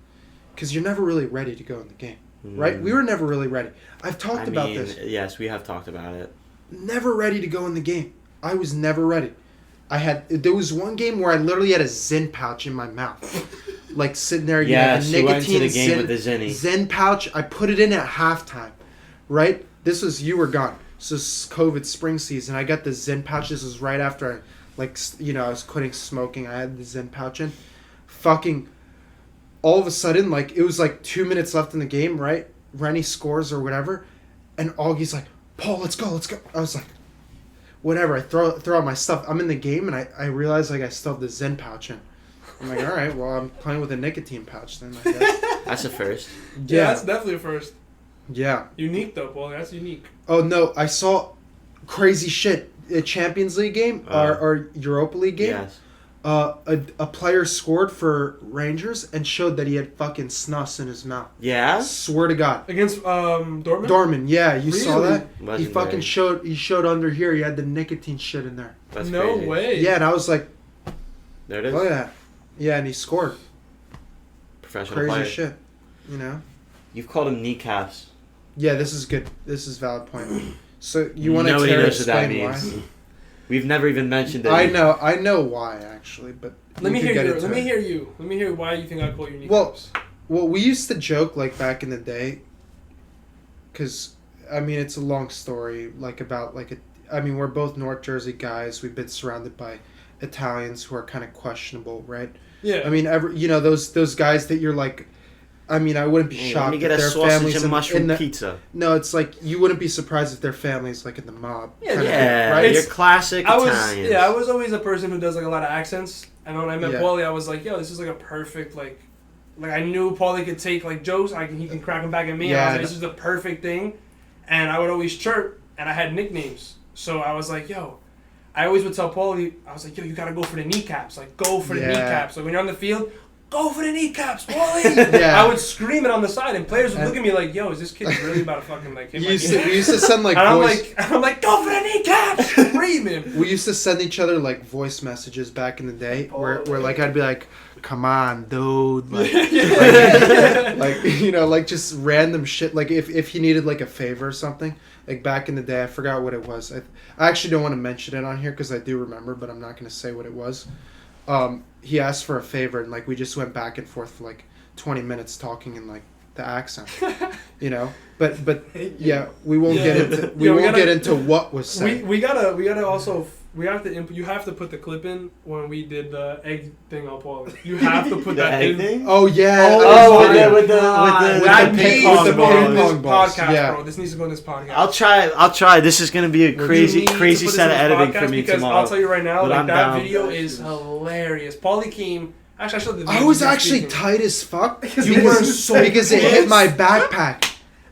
because you're never really ready to go in the game, right? We were never really ready. I've talked about this. Yes, we have talked about it. Never ready to go in the game. I was never ready. There was one game where I literally had a Zen pouch in my mouth. Like sitting there, you know, Yes, the you went nicotine into the game Zen, with the Zenny. Zen pouch. I put it in at halftime, right? You were gone. So this is COVID spring season. I got the Zen pouch. This was right after I was quitting smoking. I had the Zen pouch in. Fucking, all of a sudden, like it was like 2 minutes left in the game, right? Rennie scores or whatever, and Augie's like, Paul, let's go. I was like, whatever. I throw out my stuff. I'm in the game, and I realize like I still have the Zen pouch in. I'm like, all right, well, I'm playing with a nicotine pouch then, I guess. That's a first. Yeah, that's definitely a first. Yeah. Unique though, Paul. That's unique. Oh, no, I saw crazy shit. A Champions League game or Europa League game. Yes. A player scored for Rangers and showed that he had fucking snus in his mouth. Yeah? Swear to God. Against Dortmund? Dortmund, yeah, you saw Really? that? Legendary. He fucking showed under here, he had the nicotine shit in there. That's No crazy. way. Yeah, and I was like, There it is. oh yeah. Yeah, and he scored. Professional Crazy player. shit. You know? You've called him kneecaps. Yeah, this is good. This is valid point. So you want to Nobody knows what that explain means. why? We've never even mentioned it. I know why actually, but Let me you could hear get you. into Let me it. hear you. Let me hear why you think I call you kneecaps. Well, Well, we used to joke like back in the day. Because, I mean, it's a long story. Like about we're both North Jersey guys. We've been surrounded by Italians who are kind of questionable, right? Yeah. I mean, those guys that you're like. I mean, I wouldn't be shocked if get a their sausage families and mushroom pizza. No, it's like you wouldn't be surprised if their families like in the mob. Yeah, right? You're classic Italians. I was always a person who does like a lot of accents, and when I met Yeah. Paulie, I was like, yo, this is like a perfect like I knew Paulie could take like jokes, he can crack them back at me. Yeah, And I was like, this is the perfect thing, and I would always chirp, and I had nicknames, so I was like, yo. I always would tell Paulie, I was like, yo, you gotta go for the kneecaps, like go for the kneecaps. Like when you're on the field. Go for the kneecaps, Paulie! Yeah. I would scream it on the side, and players would look at me like, "Yo, is this kid really about to fucking like hit my knee?" We used to send like and voice. I'm like, "Go for the kneecaps!" Screaming. We used to send each other like voice messages back in the day, where like I'd be like, "Come on, dude," like, like like just random shit. Like if he needed like a favor or something. Like back in the day, I forgot what it was. I actually don't want to mention it on here because I do remember, but I'm not going to say what it was. He asked for a favor, and like we just went back and forth for like 20 minutes talking in like the accent, But yeah, we won't get into what was said. We gotta also you have to put the clip in when we did the egg thing on Paulie. You have to put that in. Thing? Oh yeah. With the ping pong balls. Podcast, Yeah. bro. This needs to go in this podcast. I'll try. This is gonna be a crazy set of editing for me because tomorrow. I'll tell you right now, But like I'm that down. video is hilarious. Paulie came. Actually, I showed the video. I was actually tight as fuck. You were so because it hit my backpack.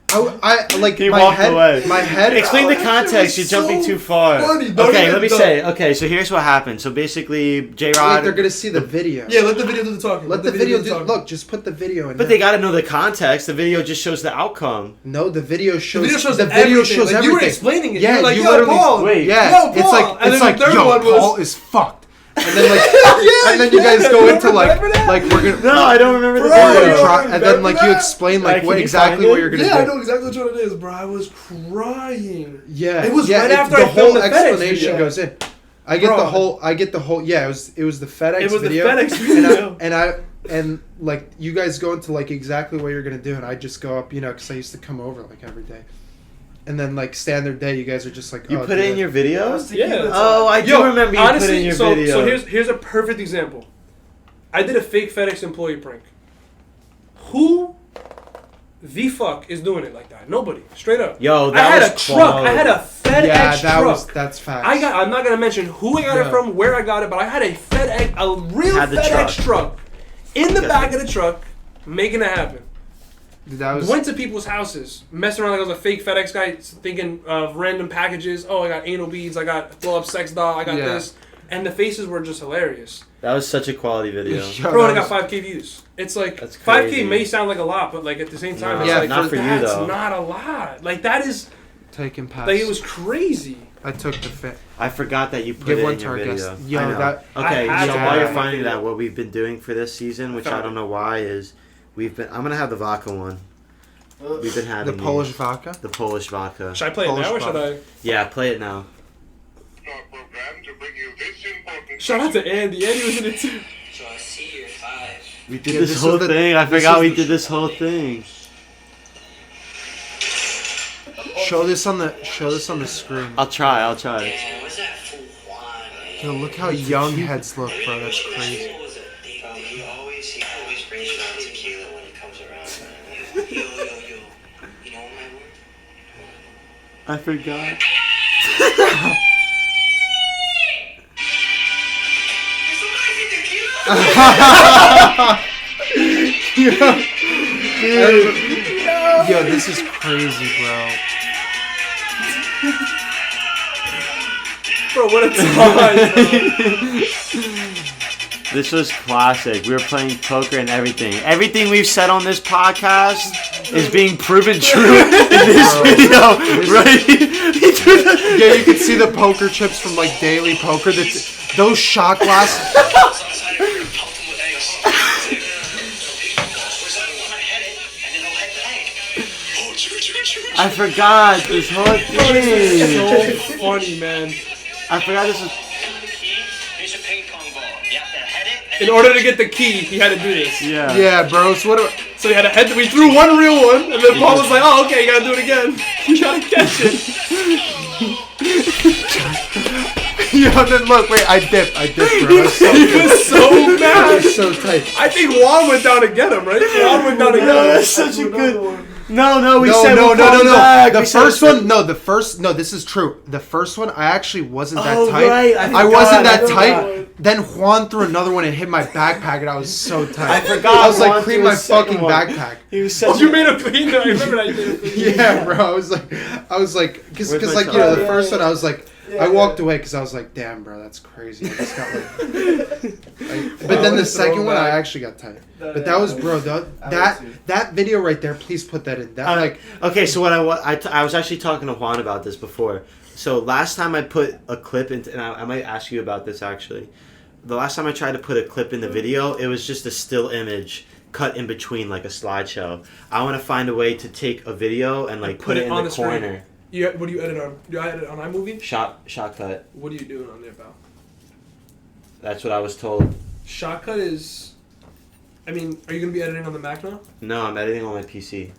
I like He my walked head. away. My head. Explain the Oh, context. You're jumping too far. funny. Don't Okay, even- let me don't. say. Okay, so here's what happened. So basically, Wait, JRod. they're gonna see the video. Yeah, let the video do the talking. Let the video do do. the talking. Look, just put the video in. But they got to know the context. The video just shows the outcome. No, the video shows. The video shows the video everything. shows Like, everything. you were explaining it. Yeah, you were like, you yo, literally. Paul. Wait. Yeah, Yo, it's Paul. like And it's then like the third yo, one was- Paul is fucked. And then like, and then you guys go into like we're gonna. No, I don't remember the Bro, we're you gonna video. don't try, and then remember like you that? explain Like, like can what you exactly find what it? you're gonna Yeah, I do. know exactly which one it is, bro. I was crying. Yeah, It was yeah, right after the I filmed whole the FedEx explanation video. goes in. I get Bro. the whole. Yeah, it was the FedEx It was the video. FedEx video. And like you guys go into like exactly what you're gonna do, and I just go up, because I used to come over like every day. And then like standard day, you guys are just like, You oh, put it in your video? Yeah. Oh, I do Yo, remember you honestly, put it in your so, video. So here's a perfect example. I did a fake FedEx employee prank. Who the fuck is doing it like that? Nobody. Straight up. Yo, I that had was a truck. I had a FedEx Yeah, truck. that's facts. I'm not gonna mention who I got it from, where I got it, but I had a real Had the FedEx truck in the Okay. back of the truck, making it happen. That was Went to people's houses, messing around like I was a fake FedEx guy, thinking of random packages. Oh, I got anal beads, I got blow up sex doll, I got Yeah. this, and the faces were just hilarious. That was such a quality video. Yo, Bro, I that got was- 5K views. It's like That's 5K crazy. may sound like a lot, but like at the same time, No, it's Yeah, like not for you, that's though. not a lot. Like that is taken past. like it was crazy. I took the fit. I forgot that you put Give it one in to your our video. guest. Yo, I know. that- Okay, I had so to while have you're that finding video. that, what we've been doing for this season, which I Found don't it. know why, is I'm gonna have the vodka one. We've been The having Polish vodka. the Polish vodka. Should I play Polish it now or should pop. I? Yeah, play it now. program to bring you this important Shout out to Andy. Andy was in it too. So I see you're 5. We did Yeah, this this whole is the- thing. I this forgot is we the- did this whole thing. Show this on the screen. I'll try. Man, what's that fool wine, Yo, man? look how young heads look, bro. That's What crazy. was it? He always brings out tequila when he comes around. Man. Yo. You know what my word? I forgot. Yo, this is crazy, bro. Bro, what a time, bro. This was classic. We were playing poker and everything. Everything we've said on this podcast is being proven true in this video, right? Yeah, you can see the poker chips from like Daily Poker. Those shot glasses. I forgot this whole thing. So funny, man. I forgot this was. Here's a ping pong ball. You have to head it in order to get the key, he had to do this. Yeah. Yeah, bro. So what? So he had a head. We threw one real one, and then Paul was like, "Oh, okay, you gotta do it again. You gotta catch it." Yo, then look, wait, I dipped, bro. I was so He was so I mad. was so tight. I think Juan went down to get him, right? Juan went down to get No, him. that's such a good. No, we No, said no, we'll no, call no, him no. back. The We said first we'll- one, no, this is true. The first one, I actually wasn't that Oh, tight. right, I wasn't forgot, that I tight. forgot. Then Juan threw another one and hit my backpack, and I was so tight. I forgot I was like, Juan clean threw my his second fucking one. backpack. He was Oh, such. you made a clean. I remember that you made a clean. Yeah, bro. I was like, because Where's my like you know, the child? first one, I was like, Yeah, I walked away because I was like, damn, bro, that's crazy. I just got but then the second one, I actually got tight. But that was, bro, that video right there. Please put that in. That like. Okay, so what I was actually talking to Juan about this before. So last time I put a clip into, and I might ask you about this actually. The last time I tried to put a clip in the video, it was just a still image cut in between like a slideshow. I want to find a way to take a video and like put it in on the screen. corner. What do you edit on? Do I edit on iMovie? Shot cut. What are you doing on there, pal? That's what I was told. Shotcut is. I mean, are you gonna be editing on the Mac now? No, I'm editing on my PC.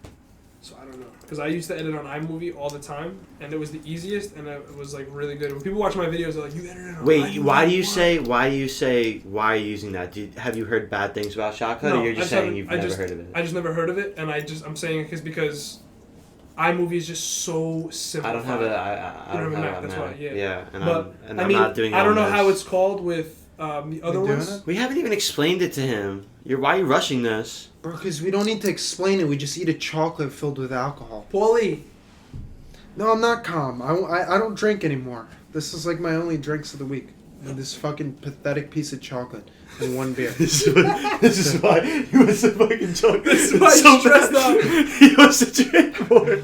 So I don't know, because I used to edit on iMovie all the time, and it was the easiest, and it was like really good. When people watch my videos, they're like, "You edited on Wait, iMovie? why are you What?" why are you using that? Have you heard bad things about Shotcut, No, or you're I just just saying haven't- you've I never just- heard of it? I just never heard of it, and I'm saying it because iMovie is just so simple. I don't have a I You don't don't have a have Mac, a that's Mac. why, yeah. Yeah, and But I'm I mean, not doing it I don't on know how this. it's called with the other doing ones. it? We haven't even explained it to him. Why are you rushing this? Bro, because we don't need to explain it. We just eat a chocolate filled with alcohol. Paulie. No, I'm not calm. I don't drink anymore. This is like my only drinks of the week. And this fucking pathetic piece of chocolate and one beer. This is why he wants to fucking choke. This is why he's stressed out. He wants to drink more.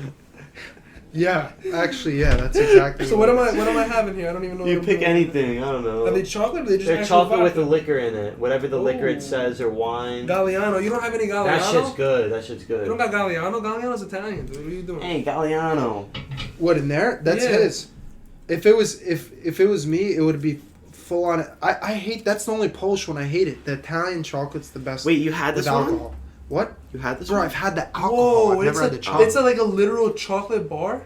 Yeah, actually, yeah, that's exactly. So what am I having here? I don't even know. You what I'm pick doing. anything. I don't know. Are they chocolate? Or are they just They're actual chocolate with vodka? the liquor in it. Whatever the liquor it Ooh. says, or wine. Galliano. You don't have any Galliano? That shit's good. You don't got Galliano? Galliano's Italian, dude. What are you doing? Hey, Galliano. What in there? That's Yeah. his. If it was me, it would be full on. I hate. That's the only Polish one I hate it. The Italian chocolate's the best. Wait, you had with this one? alcohol. What? You had this Bro, one? I've had the alcohol. I've never had the chocolate. It's like a literal chocolate bar.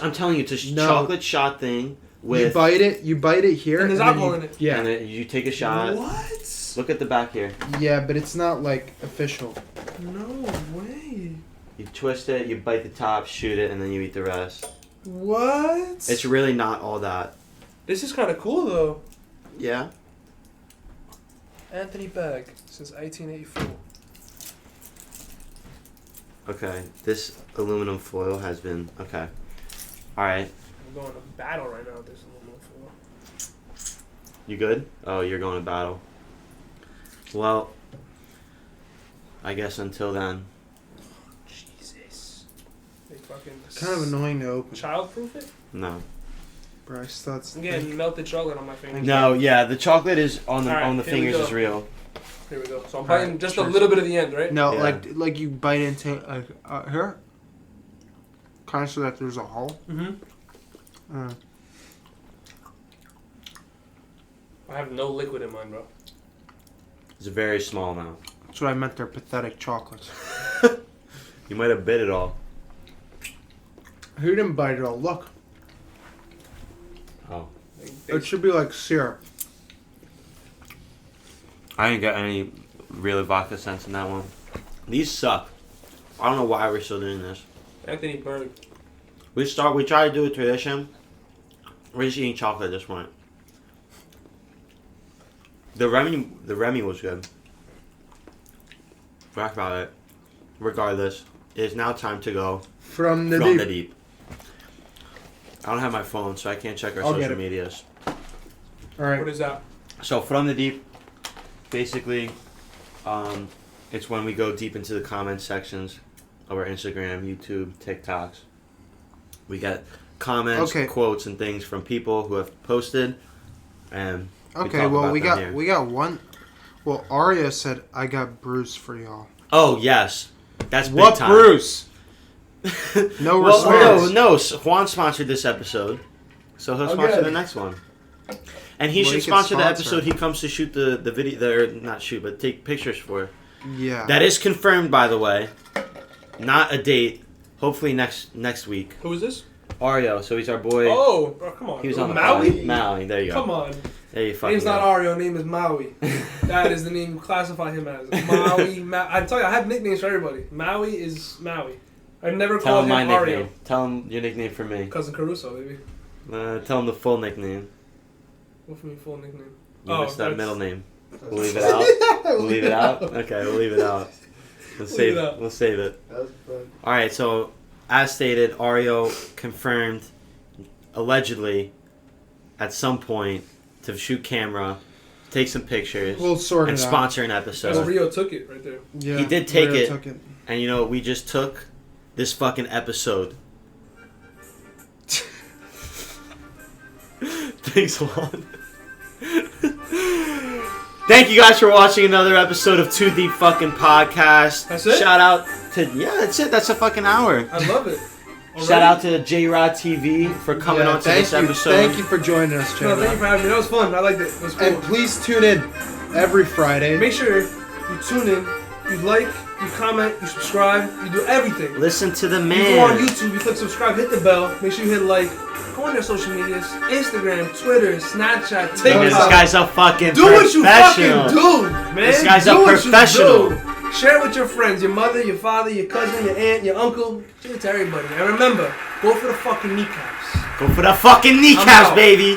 I'm telling you, it's a No. chocolate shot thing You with. bite it here, And there's then alcohol you- in it. Yeah, And then you take a shot. What? Look at the back here. yeah, but it's not like official. No way. You twist it, you bite the top, shoot it, and then you eat the rest. What? It's really not all that. This is kind of cool though. Yeah? Anthony Bag since 1884. Okay. This aluminum foil has been. Okay. Alright. I'm going to battle right now with this aluminum foil. You good? Oh, you're going to battle. Well, I guess until then. Jesus. They fucking Kind of annoying to open. Childproof it? No. Bro, I still had I'm getting melted chocolate on my fingers. No, yeah, the chocolate is on the Alright, on the here we fingers go. is real. Here we go. So I'm Alright, biting just sure. a little bit of the end, right? No, Yeah. like you bite into here, kind of so that there's a hole. Mm-hmm. I have no liquid in mine, bro. It's a very small amount. That's what I meant. They're pathetic chocolates. You might have bit it all. Who didn't bite it all? Look, Oh. it should be like syrup. I didn't get any really vodka sense in that one. These suck. I don't know why we're still doing this. Anthony Berg. We try to do a tradition. We're just eating chocolate at this point. The Remy was good. Forgot about it. Regardless, it is now time to go From the from deep. the deep. I don't have my phone, so I can't check our I'll get social it. medias. All right. What is that? So from the deep, basically, it's when we go deep into the comment sections of our Instagram, YouTube, TikToks. We get comments, Okay. quotes, and things from people who have posted, and Okay. talk Well, about we them got here. we got one. Well, Arya said I got Bruce for y'all. Oh yes, that's big What time. Bruce? No Well, response. no. Juan sponsored this episode, so he'll sponsor Okay. the next one. And he Well, should he can sponsor the sponsor. episode he comes to shoot the video, or not shoot, but take pictures for. Yeah. That is confirmed, by the way. Not a date. Hopefully next week. Who is this? Ario, so he's our boy. Oh, bro, come on. He was on the Maui? pod. Maui, there you go. Come on. There you fucking Name's not go. Ario, name is Maui. That is the name you classify him as. Maui. I tell you, I have nicknames for everybody. Maui is Maui. I've never Tell called him my him nickname. Ario. Tell him your nickname for me. Cousin Caruso, baby. Tell him the full nickname. What for me full nickname? You missed that that's- middle name. We'll leave it out. We'll leave it out. Okay, we'll leave it out. We'll Leave save it it. out. We'll save it. That was fun. All right. So, as stated, Ario confirmed, allegedly, at some point, to shoot camera, take some pictures, We'll sort and it out. sponsor an That's episode. Rio took it right there. Yeah, He did take Mario it. took it. And you know what we just took? This fucking episode. Thanks a lot. Thank you guys for watching another episode of Too Deep Fucking Podcast. That's it? Shout out to that's it. That's a fucking hour. I love it. Shout out to JRodTV for coming Yeah, on to this episode. Thank you for joining us, No, thank you Chad. for having me. That was fun. I liked it. It was cool. And please tune in every Friday. Make sure you tune in, you like, you comment, you subscribe, you do everything. Listen to the You go on man. YouTube, you click subscribe, hit the bell, make sure you hit like, go on their social medias, Instagram, Twitter, Snapchat, This TikTok. guy's a fucking Do what you professional. fucking do, man. This guy's do a what you professional. do. Share it with your friends, your mother, your father, your cousin, your aunt, your uncle. Share it to everybody. And remember, go for the fucking kneecaps. Go for the fucking I'm kneecaps, out. baby.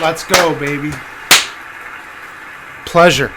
Let's go, baby. Pleasure.